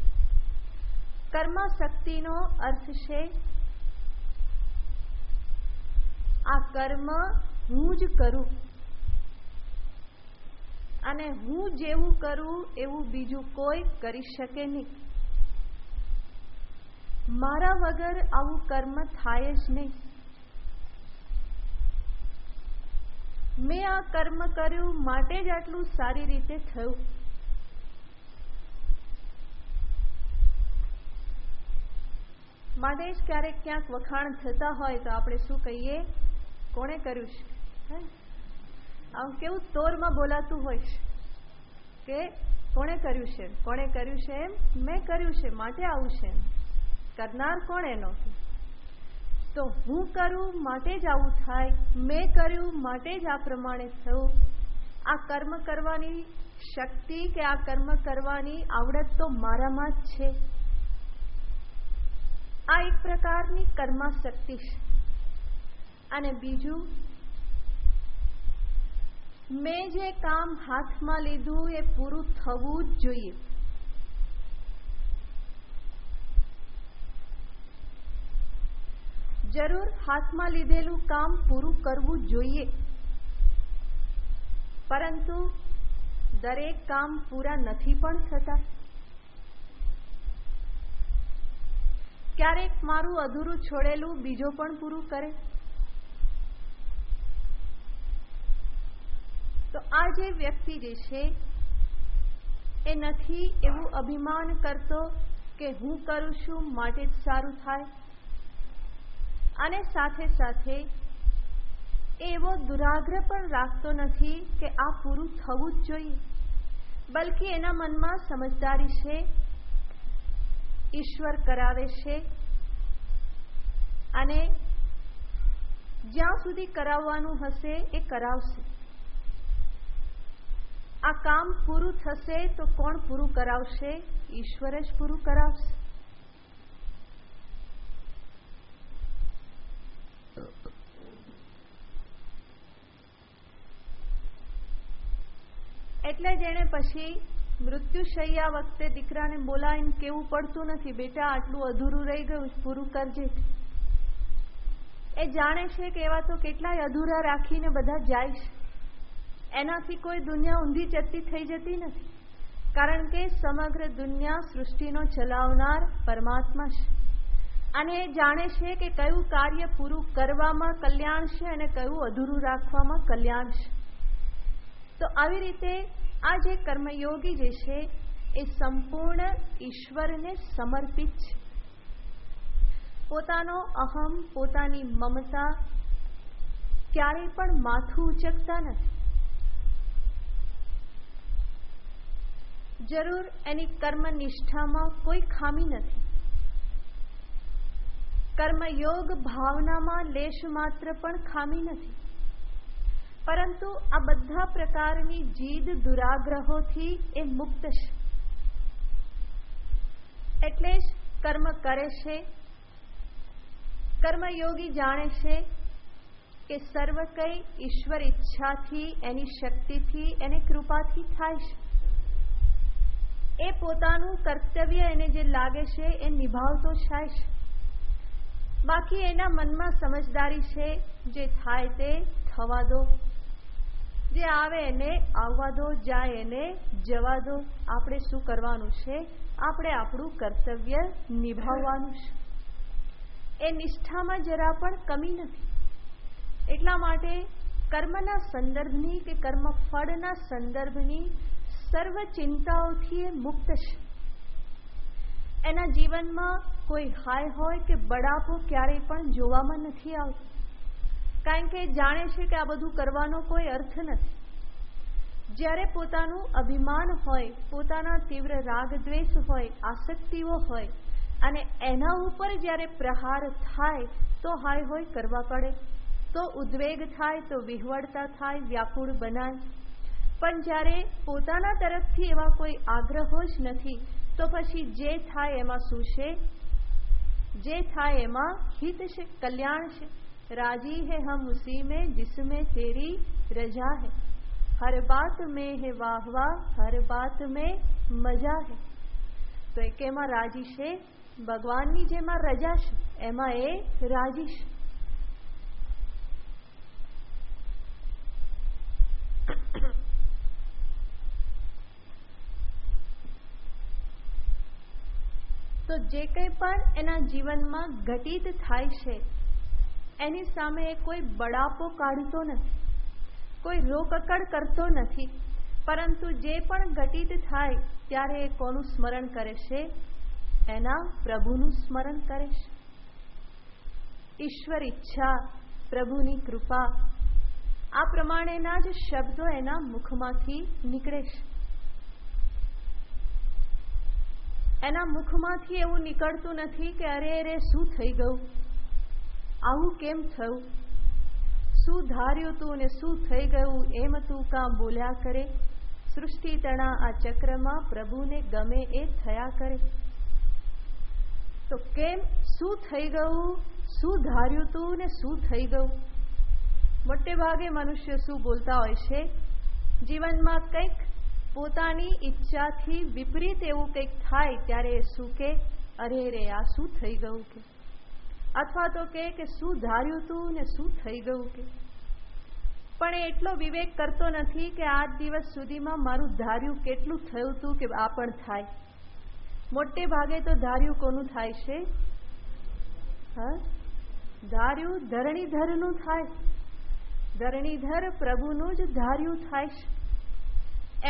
[SPEAKER 1] કર્માસક્તિનો અર્થ છે આ કર્મ હું જ કરું અને હું જેવું કરું એવું બીજું કોઈ કરી શકે નહીં. મારા વગર આવું કર્મ થાય જ નહીં. મેં આ કર્મ કર્યું માટે જ આટલું સારી રીતે થયું. માટે જ ક્યારેક ક્યાંક વખાણ થતા હોય તો આપણે શું કહીએ? કોણે કર્યું છે? આમ કેવું તોરમાં બોલાતું હોય છે કે કોણે કર્યું છે, કોણે કર્યું છે, એમ મેં કર્યું છે માટે આવું છે. કરનાર કોણ એનો? તો હું કરું માટે જ આવું થાય, મેં કર્યું માટે જ આ પ્રમાણે થયું. આ કર્મ કરવાની શક્તિ કે આ કર્મ કરવાની આવડત તો મારામાં જ છે. આ એક પ્રકારની કર્માશક્તિ છે. અને બીજું, મેં જે કામ હાથમાં લીધું એ પૂરું થવું જ જોઈએ. જરૂર હાથમાં લીધેલું કામ પૂરું કરવું જોઈએ, પરંતુ દરેક કામ પૂરા નથી પણ થતા. ક્યારેક મારું અધૂરું છોડેલું બીજો પણ પૂરું કરે. તો આ જે વ્યક્તિ જે છે એ નથી એવું અભિમાન કરતો કે હું કરું છું માટે જ સારું થાય, અને સાથે સાથે એવો દુરાગ્રહ પણ રાખતો નથી કે આ પૂરું થવું જ જોઈએ. બલ્કિ એના મનમાં સમજદારી છે, ઈશ્વર કરાવે છે અને જ્યાં સુધી કરાવવાનું હશે એ કરાવશે. આ કામ પૂરું થશે તો કોણ પૂરું કરાવશે? ઈશ્વર જ પૂરું કરાવશે. એટલે જ એણે પછી મૃત્યુશૈયા વખતે દીકરાને બોલાવીને કેવું પડતું નથી, બેટા આટલું અધૂરું રહી ગયું, પૂરું કરજે. એ જાણે છે કે એવા તો કેટલાય અધૂરા રાખીને બધા જાય છે. એનાથી કોઈ દુનિયા ઊંધી ચત્તી થઈ જતી નથી, કારણ કે સમગ્ર દુનિયા સૃષ્ટિનો ચલાવનાર પરમાત્મા છે. અને એ જાણે છે કે કયું કાર્ય પૂરું કરવામાં કલ્યાણ છે અને કયું અધૂરું રાખવામાં કલ્યાણ છે. તો આવી રીતે આ જે કર્મયોગી જે છે એ સંપૂર્ણ ઈશ્વરને સમર્પિત છે. પોતાનો અહમ, પોતાની મમતા ક્યારેય પણ માથું ઉચકતા નથી. જરૂર એની કર્મનિષ્ઠામાં કોઈ ખામી નથી, કર્મયોગ ભાવનામાં લેશ માત્ર પણ ખામી નથી, પરંતુ આ બધા પ્રકારની જીદ દુરાગ્રહોથી એ મુક્ત છે. એટલે જ કર્મ કરે છે. કર્મયોગી જાણે છે કે સર્વ કંઈ ઈશ્વર ઈચ્છાથી, એની શક્તિથી, એની કૃપાથી થાય છે. એ પોતાનું કર્તવ્ય એને જે લાગે છે એ નિભાવતો થાય છે. બાકી એના મનમાં સમજદારી છે, જે થાય તે થવા દો, જે આવે એને આવવા દો, જાય એને જવા દો. આપણે શું કરવાનું છે? આપણે આપણું કર્તવ્ય નિભાવવાનું છે. એ નિષ્ઠામાં જરા પણ કમી નથી. એટલા માટે કર્મના સંદર્ભની કે કર્મફળના સંદર્ભની સર્વ ચિંતાઓથી એ મુક્ત છે. એના જીવનમાં કોઈ હાય હોય કે બળાપો ક્યારેય પણ જોવામાં નથી આવતો, કારણ કે જાણે છે કે આ બધું કરવાનો કોઈ અર્થ નથી. જ્યારે પોતાનું અભિમાન હોય, પોતાના તીવ્ર રાગ દ્વેષ હોય, આસક્તિઓ હોય અને એના ઉપર જ્યારે પ્રહાર થાય તો હાય હોય કરવા પડે, તો ઉદ્વેગ થાય, તો વિહવળતા થાય, વ્યાકુળ બનાય. પણ જ્યારે પોતાના તરફથી એવા કોઈ આગ્રહો જ નથી તો પછી જે થાય એમાં શું છે? જે થાય એમાં હિત છે, કલ્યાણ છે. રાજી હે હમ ઉસી મેં જિસમેં તેરી રજા હૈ, હર બાત મેં હે વાહ વાહ, હર બાત મેં મજા હૈ. તો એક એમાં રાજી છે, ભગવાનની જેમાં રજા છે એમાં એ રાજી છે. તો જે કંઈ પણ એના જીવનમાં ઘટિત થાય છે એની સામે કોઈ બળાપો કાઢતો નથી, કોઈ રોકકડ કરતો નથી, પરંતુ જે પણ ઘટિત થાય ત્યારે એ કોનું સ્મરણ કરે છે? એના પ્રભુનું સ્મરણ કરે છે. ઈશ્વર ઈચ્છા, પ્રભુની કૃપા, આ પ્રમાણેના જ શબ્દો એના મુખમાંથી નીકળે છે. એના મુખમાંથી એવું નીકળતું નથી કે અરે અરે શું થઈ ગયું, આવું કેમ થયું, શું ધાર્યું તું ને શું થઈ ગયું, એમ તું કાં બોલ્યા કરે. સૃષ્ટિ તણા આ ચક્રમાં પ્રભુને ગમે એ થયા કરે. તો કેમ, શું થઈ ગયું, શું ધાર્યું તું ને શું થઈ ગયું? મોટે ભાગે મનુષ્ય શું બોલતા હોય છે? જીવનમાં કંઈક પોતાની ઈચ્છાથી વિપરીત એવું કંઈક થાય ત્યારે શું કે અરે રે આ શું થઈ ગયું કે, અથવા તો કે શું ધાર્યું તું ને શું થઈ ગયું કે. પણ એ એટલો વિવેક કરતો નથી કે આજ દિવસ સુધીમાં મારું ધાર્યું કેટલું થયું તું કે આ પણ થાય. મોટે ભાગે તો ધાર્યું કોનું થાય છે? ધાર્યું ધરણીધરનું થાય. ધરણીધર પ્રભુનું જ ધાર્યું થાય છે.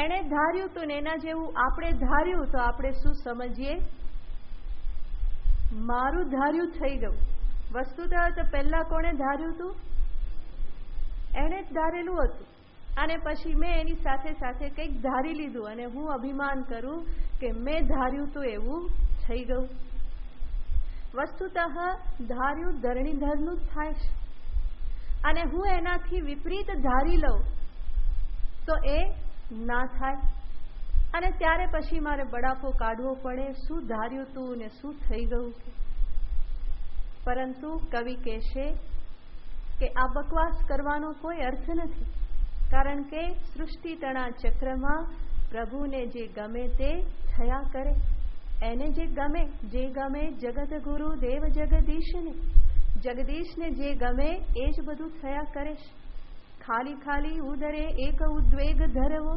[SPEAKER 1] એણે ધાર્યું તું ને એના જેવું આપણે ધાર્યું તો આપણે શું સમજીએ? મારું ધાર્યું થઈ ગયું. વસ્તુતઃ તો પહેલા કોણે ધાર્યું તું? એણે જ ધારેલું હતું. અને પછી મેં એની સાથે સાથે કંઈક ધારી લીધું અને હું અભિમાન કરું કે મેં ધાર્યું તો એવું થઈ ગયું. વસ્તુતઃ ધાર્યું ધરણીધરનું જ થાય છે. અને હું એનાથી વિપરીત ધારી લઉં તો એ ના થાય. અને ત્યારે પછી મારે બળાપો કાઢવો પડે, શું ધાર્યું તું ને શું થઈ ગયું. પરંતુ કવિ કહેશે કે આ બકવાસ કરવાનો કોઈ અર્થ નથી, કારણ કે સૃષ્ટિ તણા ચક્રમાં પ્રભુને જે ગમે તે થયા કરે. એને જે ગમે જગત ગુરુ દેવ જગદીશને, જગદીશને જે ગમે એ જ બધું થયા કરે છે. ખાલી ખાલી ઉદરે એક ઉદ્વેગ ધરવો,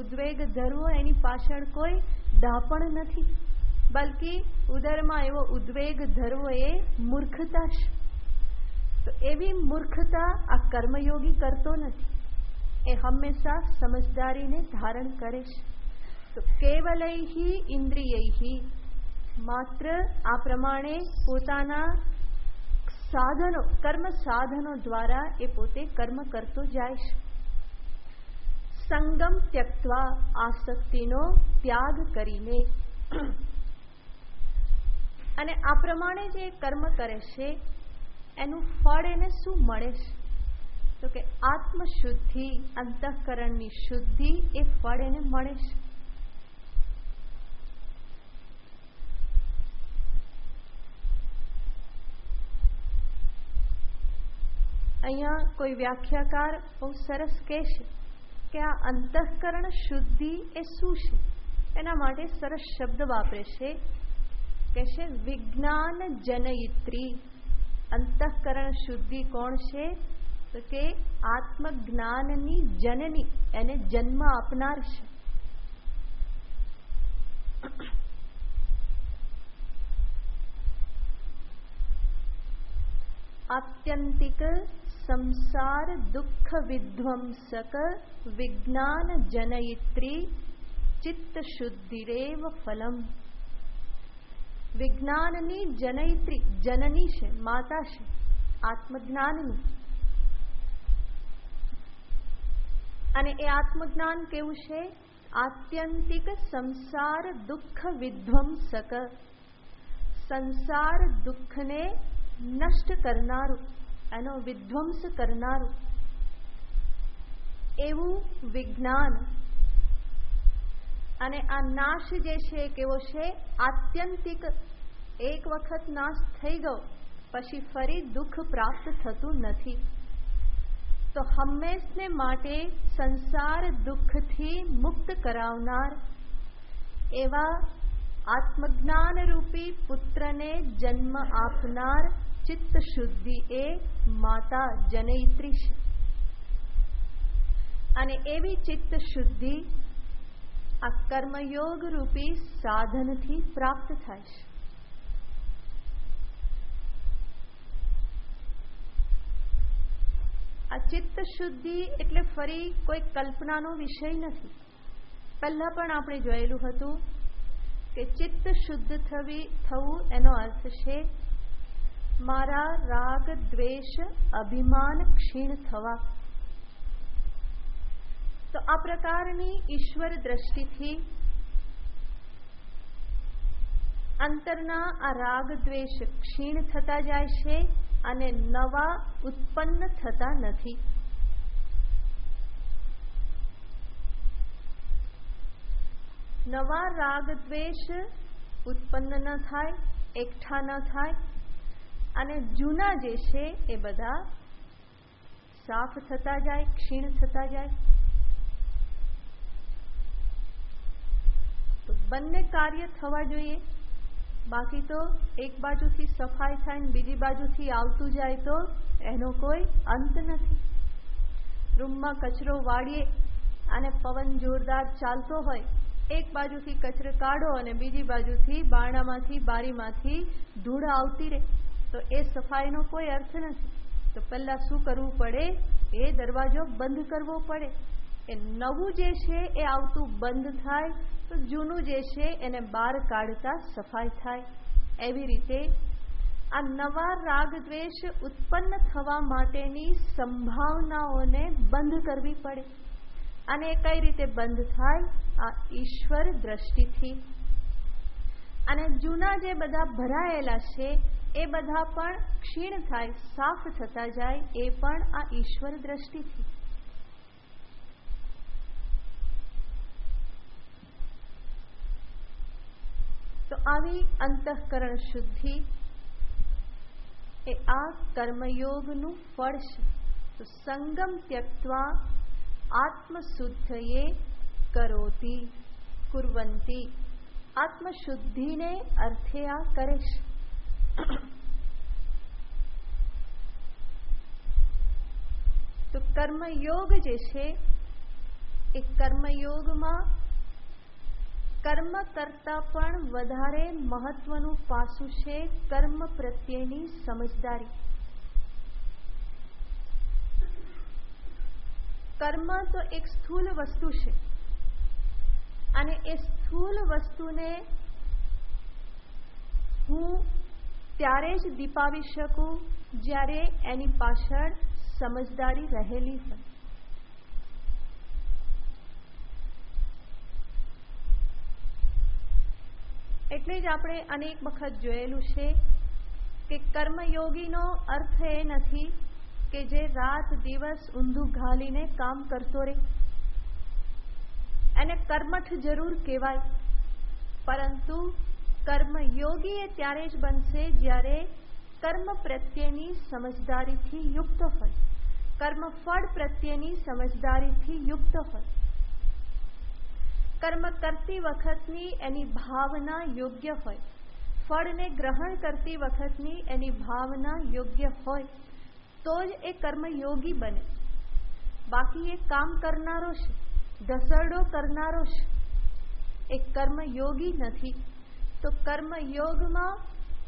[SPEAKER 1] ઉદ્વેગ ધરવો એની પાછળ કોઈ ડાપણ નથી, બલ્કિ ઉદરમાં એવો ઉદ્વેગ ધરવો એ મૂર્ખતા છે. તો એવી મૂર્ખતા આ કર્મયોગી કરતો નથી, એ હંમેશા સમજદારીને ધારણ કરે છે. તો કેવલૈહિ ઇન્દ્રિયૈહિ, માત્ર આ પ્રમાણે પોતાના સાધનો, કર્મ સાધનો દ્વારા એ પોતે કર્મ કરતો જાય છે. સંગમ ત્યક્ત્વા, આસક્તિનો ત્યાગ કરીને. અને આ પ્રમાણે જે કર્મ કરે છે એનું ફળ એને શું મળે છે? તો કે આત્મશુદ્ધિ, અંતઃકરણની શુદ્ધિ, એ ફળ એને મળે છે. અહીંયા કોઈ વ્યાખ્યાકાર બહુ સરસ કહે છે કે આ અંતઃકરણ શુદ્ધિ એ શું છે? એના માટે સરસ શબ્દ વાપરે છે, કે છે વિજ્ઞાન જનયિત્રી. અંતઃકરણ શુદ્ધિ કોણ છે? તો કે આત્મજ્ઞાનની જનની, એને જન્મ આપનાર છે. આત્યંતિક સંસાર દુઃખ વિધ્વંસક વિજ્ઞાન જનયિત્રી ચિત્ત શુદ્ધિરેવ ફલમ. વિજ્ઞાનની જનયિત્રી, જનની છે, માતા છે આત્મજ્ઞાનની. અને એ આત્મજ્ઞાન કેવું છે? આત્યંતિક સંસાર દુઃખ વિધ્વંસક, સંસાર દુઃખને નષ્ટ કરનારું, એનો વિધ્વંસ કરનારું એવું વિજ્ઞાન. અને આ નાશ જે છે કેવો છે? આત્યંતિક. એક વખત નાશ થઈ ગયો પછી ફરી દુઃખ પ્રાપ્ત થતું નથી. તો હંમેશને માટે સંસાર દુઃખથી મુક્ત કરાવનાર એવા આત્મજ્ઞાન રૂપી પુત્રને જન્મ આપનાર ચિત્ત શુદ્ધિ એ માતા જનયિત્રી છે. અને એવી ચિત્ત શુદ્ધિ આ કર્મયોગ રૂપી સાધનથી પ્રાપ્ત થાય છે. આ ચિત્ત શુદ્ધિ એટલે ફરી કોઈ કલ્પનાનો વિષય નથી. પહેલા પણ આપણે જોયેલું હતું કે ચિત્ત શુદ્ધ થવું એનો અર્થ છે મારા રાગ દ્વેષ અભિમાન ક્ષીણ થવા. તો આ પ્રકારની ઈશ્વર દ્રષ્ટિથી અંતરના આ રાગ દ્વેષ ક્ષીણ થતા જાય છે અને નવા ઉત્પન્ન થતા નથી. નવા રાગ દ્વેષ ઉત્પન્ન ન થાય, એકઠા ન થાય, અને જૂના જે છે એ બધા સાફ થતા જાય, ક્ષીણ થતા જાય. તો બંને કાર્ય થવા જોઈએ. બાકી તો એક બાજુથી સફાઈ થાય ને બીજી બાજુથી આવતું જાય તો એનો કોઈ અંત નથી. રૂમમાં કચરો વાળીએ અને પવન જોરદાર ચાલતો હોય, એક બાજુથી કચરો કાઢો અને બીજી બાજુથી બારણામાંથી બારીમાંથી ધૂળ આવતી રહે તો એ સફાઈનો કોઈ અર્થ નથી. તો પહેલા શું કરવું પડે? એ દરવાજો બંધ કરવો પડે. એ નવું જે છે એ આવતું બંધ થાય તો જૂનું જે છે એને બહાર કાઢતા સફાઈ થાય. એવી રીતે આ નવા રાગ દ્વેષ ઉત્પન્ન થવા માટેની સંભાવનાઓને બંધ કરવી પડે. અને એ કઈ રીતે બંધ થાય? આ ઈશ્વર દ્રષ્ટિથી. અને જૂના જે બધા ભરાયેલા છે એ બધા પણ ક્ષીણ થાય, સાફ થતા જાય, એ પણ આ ઈશ્વર દ્રષ્ટિથી. તો આવી અંતઃકરણ શુદ્ધિ એ આ કર્મયોગનું ફળ છે. તો સંગમ ત્યક્ત્વા આત્મશુદ્ધયે કરોતિ કુર્વંતી. આત્મશુદ્ધિને અર્થે આ કરે છે. તો કર્મયોગ જે છે એ કર્મયોગમાં કર્મ કરતા પણ વધારે મહત્વનું પાસું છે કર્મ પ્રત્યેની સમજદારી. કર્મ તો એક સ્થૂલ વસ્તુ છે અને એ સ્થૂલ વસ્તુને હું ત્યારે જ દીપાવી શકું જ્યારે એની પાછળ સમજદારી રહેલી હોય. એટલે જ આપણે અનેક વખત જોયેલું છે કે કર્મયોગીનો અર્થ એ નથી કે જે રાત દિવસ ઊંધું ઘાલીને કામ કરતો રહે. એને કર્મઠ જરૂર કહેવાય, પરંતુ કર્મયોગી એ ત્યારે જ બનશે જ્યારે કર્મ પ્રત્યેની સમજદારીથી યુક્ત હોય, કર્મફળ પ્રત્યેની સમજદારીથી યુક્ત હોય, કર્મ કરતી વખતની એની ભાવના યોગ્ય હોય, ફળને ગ્રહણ કરતી વખતની એની ભાવના યોગ્ય હોય તો જ એ કર્મયોગી બને. બાકી એ કામ કરનારો છે, ઘસરડો કરનારો છે, એ કર્મયોગી નથી. તો કર્મયોગમાં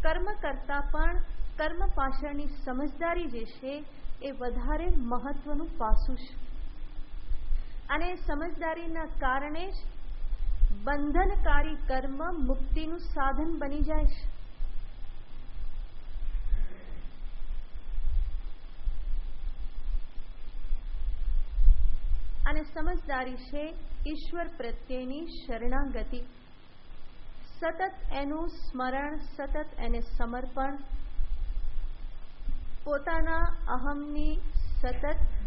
[SPEAKER 1] કર્મ કરતા પણ કર્મ પાછળની સમજદારી જે છે એ વધારે મહત્વનું પાસું છે. અને સમજદારીના કારણે જ બંધનકારી કર્મ મુક્તિનું સાધન બની જાય છે. અને સમજદારી છે ઈશ્વર પ્રત્યેની શરણાગતિ, સતત એનું સ્મરણ, સતત એને સમર્પણ, પોતાના અહમની સતત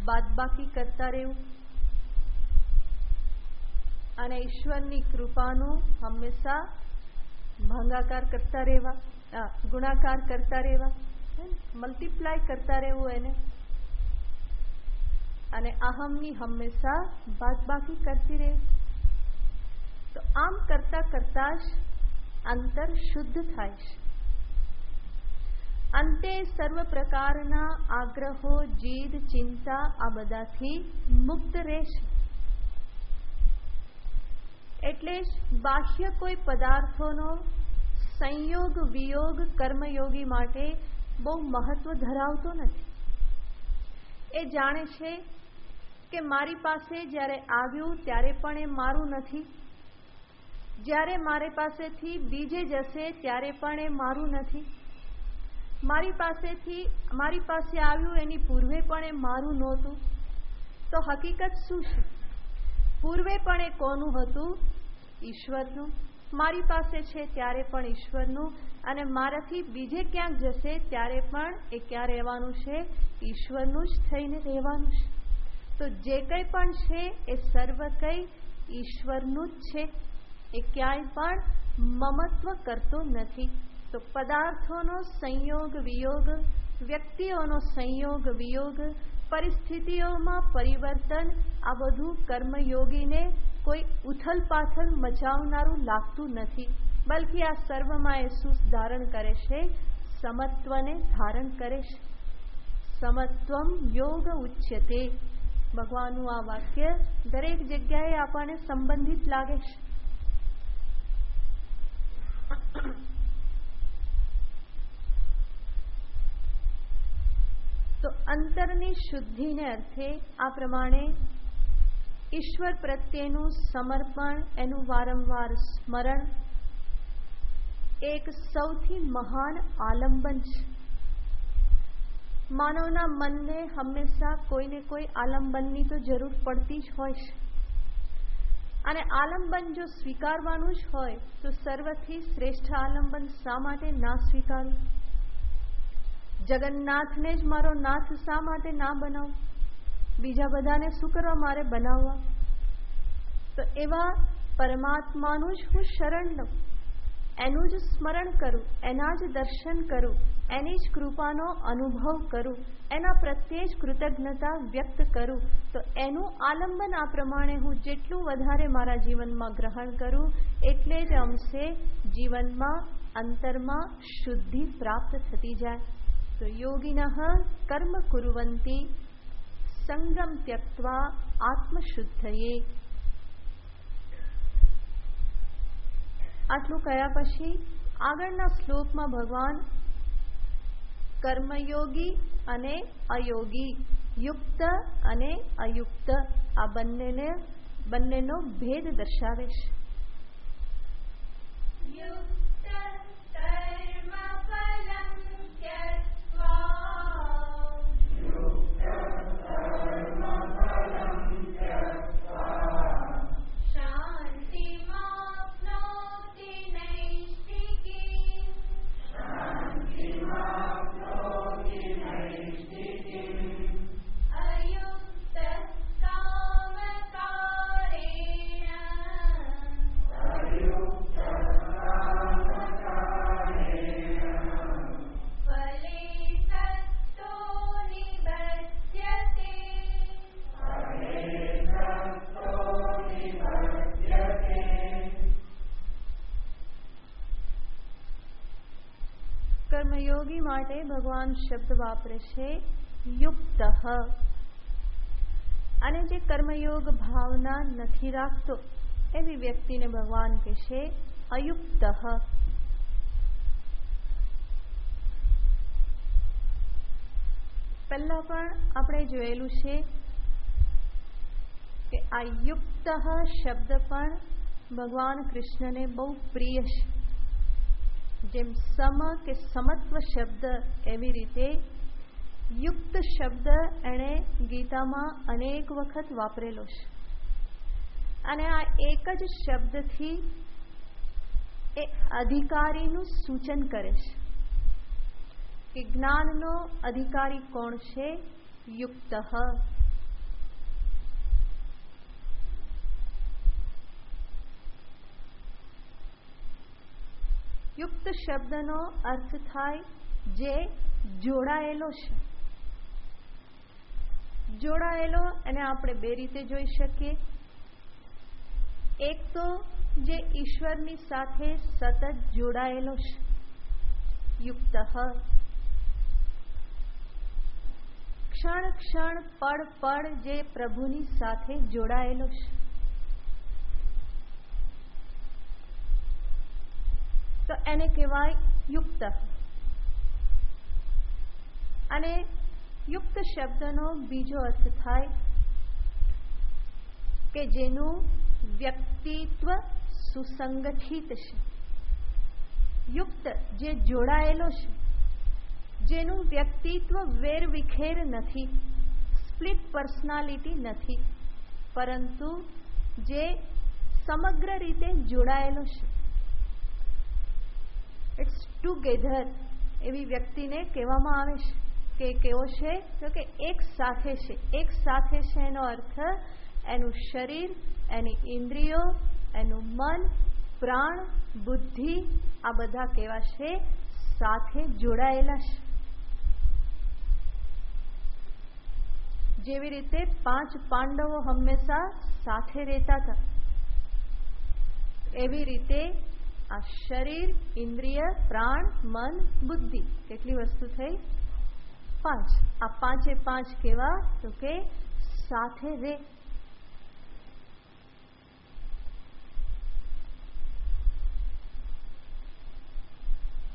[SPEAKER 1] બાદબાકી કરતા રહેવું અને ઈશ્વરની કૃપાનું હંમેશા ભાગાકાર કરતા રહેવા, ગુણાકાર કરતા રહેવા, મલ્ટીપ્લાય કરતા રહેવું એને, અને અહમની હંમેશા બાદબાકી કરતી રહે. તો આમ કરતા કરતા જ અંતર શુદ્ધ થાય છે. અંતે સર્વ પ્રકારના આગ્રહો, જીદ, ચિંતા આ બધાથી મુક્ત રહેશે. એટલે જ બાહ્ય કોઈ પદાર્થોનો સંયોગ વિયોગ કર્મયોગી માટે બહુ મહત્વ ધરાવતો નથી. એ જાણે છે કે મારી પાસે જ્યારે આવ્યું ત્યારે પણ એ મારું નથી, જ્યારે મારી પાસેથી બીજે જશે ત્યારે પણ એ મારું નથી, મારી પાસે આવ્યું એની પૂર્વે પણ એ મારું નહોતું. તો હકીકત શું છે? પૂર્વે પણ એ કોનું હતું? ઈશ્વરનું. મારી પાસે છે ત્યારે પણ ઈશ્વરનું, અને મારાથી બીજે ક્યાંક જશે ત્યારે પણ એ ક્યાં રહેવાનું છે? ઈશ્વરનું જ થઈને રહેવાનું છે. તો જે કંઈ પણ છે એ સર્વ કંઈ ઈશ્વરનું જ છે. એ ક્યાંય પણ મમત્વ કરતો નથી. તો પદાર્થોનો સંયોગ વિયોગ, વ્યક્તિઓનો સંયોગ વિયોગ, પરિસ્થિતિઓમાં પરિવર્તન, આ બધું કર્મયોગીને કોઈ ઉથલ પાથલ મચાવનારું લાગતું નથી. બલકે આ સર્વમાં એ શું ધારણ કરે છે? સમત્વને ધારણ કરે છે. સમત્વમ યોગ ઉચ્યતે. ભગવાનનું આ વાક્ય દરેક જગ્યાએ આપણને સંબંધિત લાગે છે. તો અંતરની શુદ્ધિને અર્થે આ પ્રમાણે ઈશ્વર પ્રત્યેનું સમર્પણ, એનું વારંવાર સ્મરણ એક સૌથી મહાન આલંબન છે. માનવના મનને હંમેશા કોઈને કોઈ આલંબનની તો જરૂર પડતી જ હોય છે. અને આલંબન જો સ્વીકારવાનું જ હોય તો સર્વથી શ્રેષ્ઠ આલંબન શા માટે ના સ્વીકારવું? જગન્નાથને જ મારો નાથ શા માટે ના બનાવું? બીજા બધાને શું કરવા મારે બનાવવા? તો એવા પરમાત્માનું જ હું શરણ લઉં, એનું જ સ્મરણ કરું, એના જ દર્શન કરું, એની જ કૃપાનો અનુભવ કરું, એના પ્રત્યે જ કૃતજ્ઞતા વ્યક્ત કરું. તો એનું આલંબન આ પ્રમાણે હું જેટલું વધારે મારા જીવનમાં ગ્રહણ કરું એટલે જ અંશે જીવનમાં અંતરમાં શુદ્ધિ પ્રાપ્ત થતી જાય. તો યોગિનઃ કર્મ કુર્વન્તિ સંગમ ત્યક્ત્વા આત્મશુદ્ધયે. આટલું કહ્યા પછી આગળના શ્લોકમાં ભગવાન કર્મયોગી અને અયોગી, યુક્ત અને અયુક્ત આ બંનેનો ભેદ દર્શાવે છે. કર્મયોગી માટે ભગવાન શબ્દ વાપરે છે યુક્ત, અને જે કર્મયોગ ભાવના નથી રાખતો એવી વ્યક્તિને ભગવાન કહે છે અયુક્ત. પહેલા પણ આપણે જોયેલું છે કે આ યુક્ત શબ્દ પણ ભગવાન કૃષ્ણને બહુ પ્રિય છે. જેમ સમ કે સમત્વ શબ્દ, એવી રીતે યુક્ત શબ્દ એણે ગીતામાં અનેક વખત વાપરેલો છે. અને આ એક જ શબ્દથી એ અધિકારીનું સૂચન કરે છે કે જ્ઞાનનો અધિકારી કોણ છે? યુક્ત. યુક્ત શબ્દનો અર્થ થાય જે જોડાયેલો છે. જોડાયેલો એને આપણે બે રીતે જોઈ શકીએ. એક તો જે ઈશ્વરની સાથે સતત જોડાયેલો છે, યુક્ત. ક્ષણ ક્ષણ પળ પળ જે પ્રભુની સાથે જોડાયેલો છે, તો એને કહેવાય યુક્ત. અને યુક્ત શબ્દનો બીજો અર્થ થાય કે જેનું વ્યક્તિત્વ સુસંગઠિત છે. યુક્ત જે જોડાયેલો છે, જેનું વ્યક્તિત્વ વેરવિખેર નથી, સ્પ્લિટ પર્સનાલિટી નથી, પરંતુ જે સમગ્ર રીતે જોડાયેલો છે. ઇટ્સ ટુગેધર એવી વ્યક્તિને કહેવામાં આવે છે કે કેવો છે? તો કે એક સાથે છે. એક સાથે છે એનો અર્થ એનું શરીર, એની ઇન્દ્રિયો, એનું મન, પ્રાણ, બુદ્ધિ, આ બધા કેવા છે? સાથે જોડાયેલા છે. જેવી રીતે 5 પાંડવો હંમેશા સાથે રહેતા હતા, એવી રીતે આ શરીર, ઇન્દ્રિય, પ્રાણ, મન, બુદ્ધિ, કેટલી વસ્તુ થઈ? 5. આ 5 કેવા? તો કે સાથે રહે.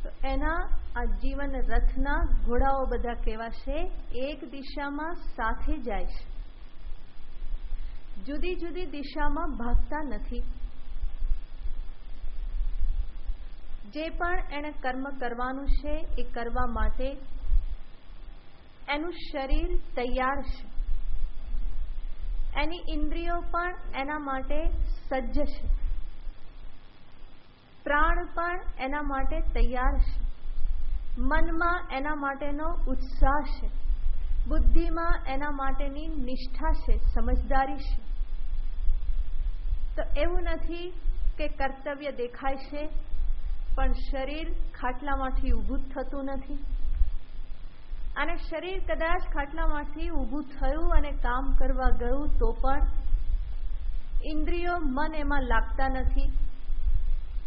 [SPEAKER 1] તો એના આ જીવન રથના ઘોડાઓ બધા કેવા છે? એક દિશામાં સાથે જાય છે, જુદી જુદી દિશામાં ભાગતા નથી. જે પણ એને કર્મ કરવાનું છે એ કરવા માટે એનું શરીર તૈયાર છે, એની ઇન્દ્રિયો પણ એના માટે સજ્જ છે, પ્રાણ પણ એના માટે તૈયાર છે, મનમાં એના માટેનો ઉત્સાહ છે, બુદ્ધિમાં એના માટેની નિષ્ઠા છે, સમજદારી છે. તો એવું નથી કે કર્તવ્ય દેખાય છે પણ શરીર ખાટલામાંથી ઊભું થતું નથી. અને શરીર કદાચ ખાટલામાંથી ઊભું થયું અને કામ કરવા ગયું તો પણ ઇન્દ્રિયો, મન એમાં લાગતા નથી.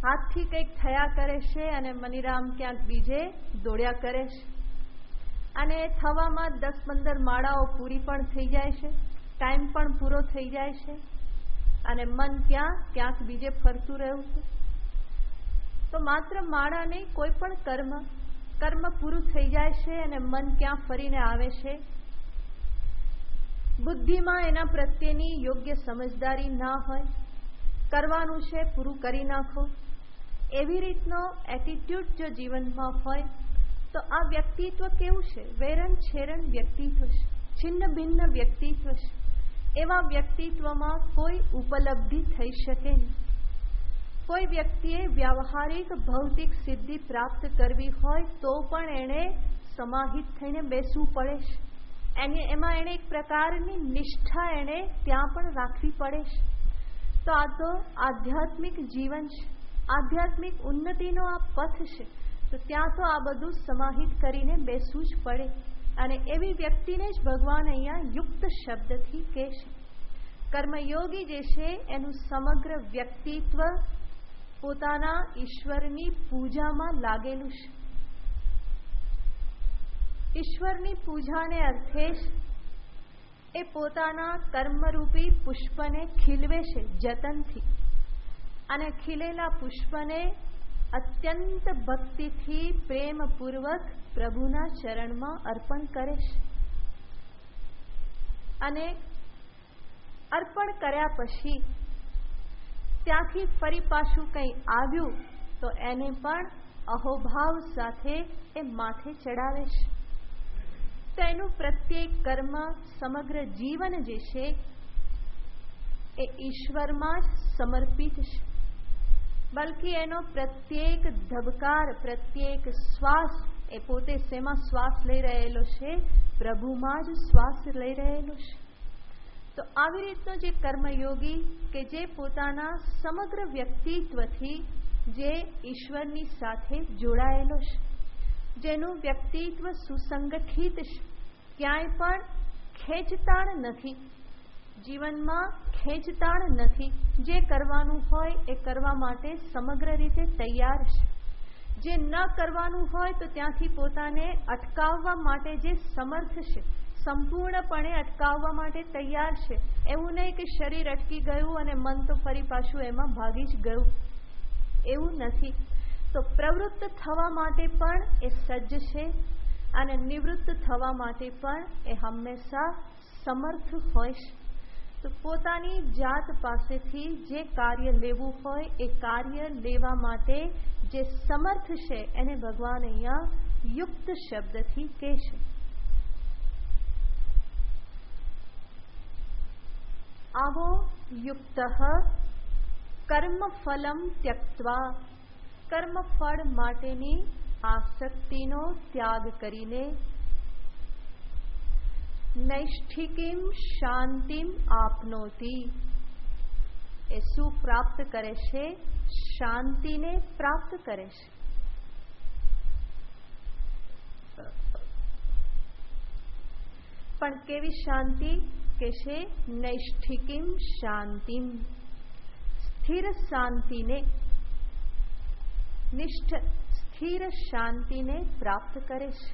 [SPEAKER 1] હાથથી કંઈક થયા કરે છે અને મનીરામ ક્યાંક બીજે દોડ્યા કરે છે. અને થવામાં 10-15 માળાઓ પૂરી પણ થઈ જાય છે, ટાઈમ પણ પૂરો થઈ જાય છે, અને મન ક્યાંક બીજે ફરતું રહ્યું છે. તો માત્ર માળા નહીં, કોઈ પણ કર્મ પૂરું થઈ જાય છે અને મન ક્યાં ફરીને આવે છે? બુદ્ધિમાં એના પ્રત્યેની યોગ્ય સમજદારી ના હોય, કરવાનું છે પૂરું કરી નાખો, એવી રીતનો એટીટ્યુડ જો જીવનમાં હોય તો આ વ્યક્તિત્વ કેવું છે? વેરણ છેરણ વ્યક્તિત્વ છે, છિન્ન ભિન્ન વ્યક્તિત્વ છે. એવા વ્યક્તિત્વમાં કોઈ ઉપલબ્ધિ થઈ શકે નહીં. કોઈ વ્યક્તિએ વ્યાવહારિક ભૌતિક સિદ્ધિ પ્રાપ્ત કરવી હોય તો પણ એણે સમાહિત થઈને બેસવું પડે છે. એમાં એણે એક પ્રકારની નિષ્ઠા એણે ત્યાં પણ રાખવી પડે છે. તો આ તો આધ્યાત્મિક જીવન છે, આધ્યાત્મિક ઉન્નતિનો આ પથ છે. તો ત્યાં તો આ બધું સમાહિત કરીને બેસવું જ પડે. અને એવી વ્યક્તિને જ ભગવાન અહીંયા યુક્ત શબ્દથી કહે છે. કર્મયોગી જે છે એનું સમગ્ર વ્યક્તિત્વ પોતાના ઈશ્વરની પૂજામાં લાગેલું છે. ઈશ્વરની પૂજાને અર્થે જ એ પોતાના કર્મરૂપી પુષ્પને ખીલવે છે જતનથી, અને ખીલેલા પુષ્પને અત્યંત ભક્તિથી પ્રેમપૂર્વક પ્રભુના ચરણમાં અર્પણ કરે છે. અને અર્પણ કર્યા પછી ત્યાંથી ફરી પાછું કંઈ આવ્યું તો એને પણ અહોભાવ સાથે એ માથે ચડાવે છે. તો એનું પ્રત્યેક કર્મ, સમગ્ર જીવન જે છે એ ઈશ્વરમાં જ સમર્પિત છે. બલકી એનો પ્રત્યેક ધબકાર, પ્રત્યેક શ્વાસ એ પોતે શેમાં શ્વાસ લઈ રહેલો છે? પ્રભુમાં જ શ્વાસ લઈ રહેલો છે. તો આવી રીતનો જે કર્મયોગી કે જે પોતાના સમગ્ર વ્યક્તિત્વથી જે ઈશ્વરની સાથે જોડાયેલો છે, જેનું વ્યક્તિત્વ સુસંગઠિત છે, ક્યાંય પણ ખેંચતાણ નથી, જીવનમાં ખેંચતાણ નથી, જે કરવાનું હોય એ કરવા માટે સમગ્ર રીતે તૈયાર છે. જે ન કરવાનું હોય તો ત્યાંથી પોતાને અટકાવવા માટે જે સમર્થ છે, સંપૂર્ણપણે અટકાવવા માટે તૈયાર છે. એવું નહીં કે શરીર અટકી ગયું અને મન તો ફરી પાછું એમાં ભાગી જ ગયું, એવું નથી. તો પ્રવૃત્ત થવા માટે પણ એ સજ્જ છે અને નિવૃત્ત થવા માટે પણ એ હંમેશા સમર્થ હોય છે. તો પોતાની જાત પાસેથી જે કાર્ય લેવું હોય એ કાર્ય લેવા માટે જે સમર્થ છે એને ભગવાન અહીંયા યુક્ત શબ્દથી કહે છે. આવો યુક્ત કર્મફલમ ત્યક્ત્વા, કર્મફળ માટેની આસક્તિનો ત્યાગ કરીને નૈષ્ઠિકીમ શાંતિમ આપનોતિ, એ શું પ્રાપ્ત કરે છે? શાંતિને પ્રાપ્ત કરે છે. પણ કેવી શાંતિ? કે છે નૈષ્ઠિકીમ શાંતિમ, સ્થિર શાંતિને, નિષ્ઠ સ્થિર શાંતિને પ્રાપ્ત કરે છે.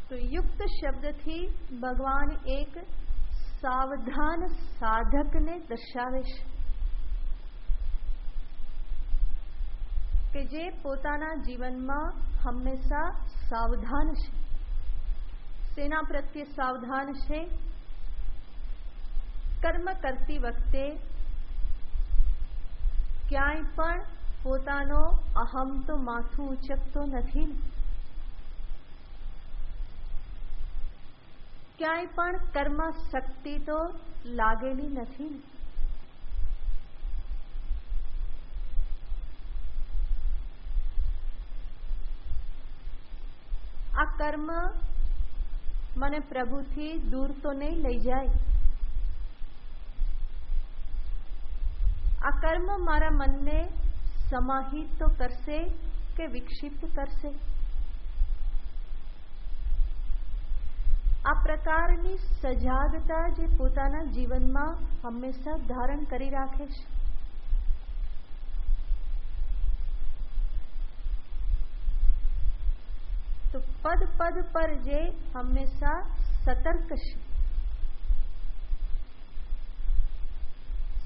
[SPEAKER 1] તો યુક્ત શબ્દથી ભગવાન એક સાવધાન સાધકને દર્શાવે છે કે જે પોતાના જીવનમાં હંમેશા સાવધાન છે. શેના પ્રત્યે સાવધાન છે? કર્મ કરતી વખતે ક્યાંય પણ પોતાનો અહમ તો માથું ઉચકતો નથી, ક્યાંય પણ કર્મ શક્તિ તો લાગેલી નથી. આ કર્મ મને પ્રભુથી દૂર તો નહીં લઈ જાય, આ કર્મ મારા મનને સમાહિત તો કરશે કે વિક્ષિપ્ત કરશે. આ પ્રકારની સજાગતા જે પોતાના જીવનમાં હંમેશા ધારણ કરી રાખે છે. તો પદ પદ પર જે હંમેશા સતર્ક છે,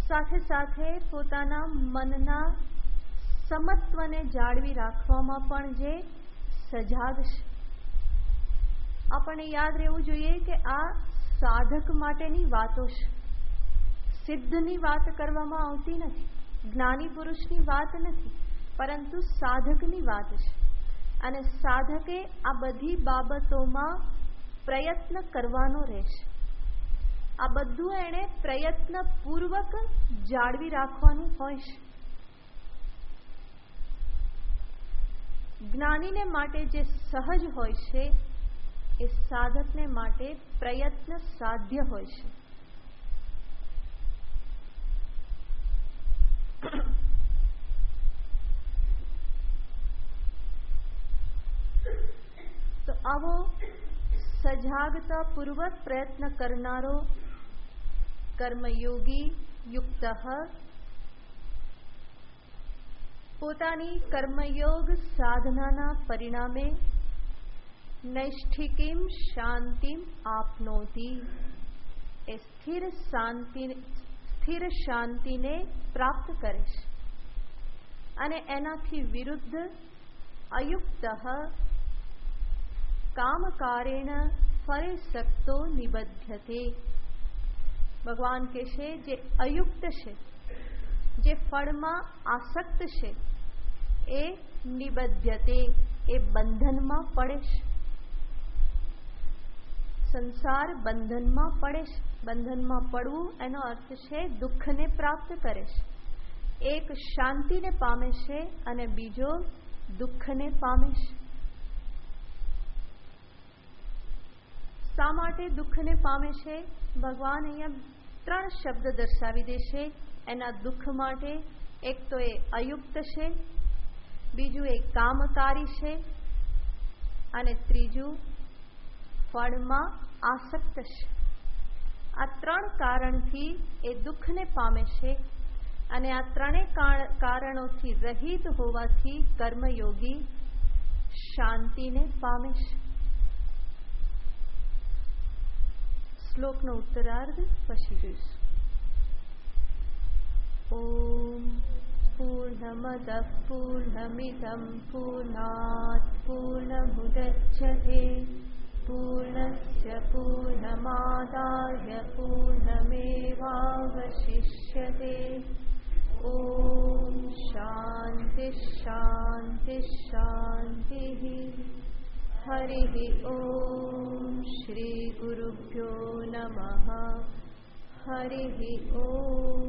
[SPEAKER 1] સાથે સાથે પોતાના મનના સમત્વને જાળવી રાખવામાં પણ જે સજાગ છે. આપણને યાદ રહેવું જોઈએ કે આ સાધક માટેની વાતો છે, સિદ્ધની વાત કરવામાં આવતી નથી, જ્ઞાની પુરુષની વાત નથી, પરંતુ સાધકની વાત છે. અને સાધકે આ બધી બાબતોમાં પ્રયત્ન કરવાનો રહેશે. આ બધું એણે પ્રયત્નપૂર્વક જાળવી રાખવાનું હોય છે. જ્ઞાનીને માટે જે સહજ હોય છે એ સાધકને માટે પ્રયત્ન સાધ્ય હોય છે. તો આવો સજાગતાપૂર્વક પ્રયત્ન કરનારો કર્મયોગી યુક્ત પોતાની કર્મયોગ સાધનાના પરિણામે નૈષ્ઠિકીમ શાંતિમ આપનોતિ, એ સ્થિર શાંતિને પ્રાપ્ત કરે છે. અને એનાથી વિરુદ્ધ અયુક્ત કામકારેણ ફરે સક્તો નિબધ્યતે. ભગવાન કહે છે જે અયુક્ત છે, જે ફળમાં આસક્ત છે, એ નિબધ્યતે, એ બંધનમાં પડે છે. સંસાર બંધનમાં પડે છે. બંધનમાં પડવું એનો અર્થ છે દુઃખને પ્રાપ્ત કરે છે. એક શાંતિને પામે છે અને બીજો દુઃખને પામે છે. શા માટે દુઃખને પામે છે? ભગવાન અહીંયા 3 શબ્દ દર્શાવી દેશે એના દુઃખ માટે. એક તો એ અયુક્ત છે, બીજું એ કામકારી છે અને ત્રીજું ફળમાં આસક્ત છે. આ 3 કારણથી એ દુઃખને પામે છે અને આ 3 કારણોથી રહિત હોવાથી કર્મયોગી શાંતિને પામે છે. શ્લોકનો ઉત્તરાર્ધ પછી જોઈશું. ઓમ પૂર્ણમદ પૂર્ણમિદં પૂર્ણાત પૂર્ણમુદચ્યતે પૂર્ણસ્ય પૂર્ણમાદાય પૂર્ણમેવાવશિષ્યતે. ઓમ શાંતિ શાંતિ શાંતિ. હરિ ઓમ શ્રી ગુરુભ્યો નમઃ. હરિ ઓમ.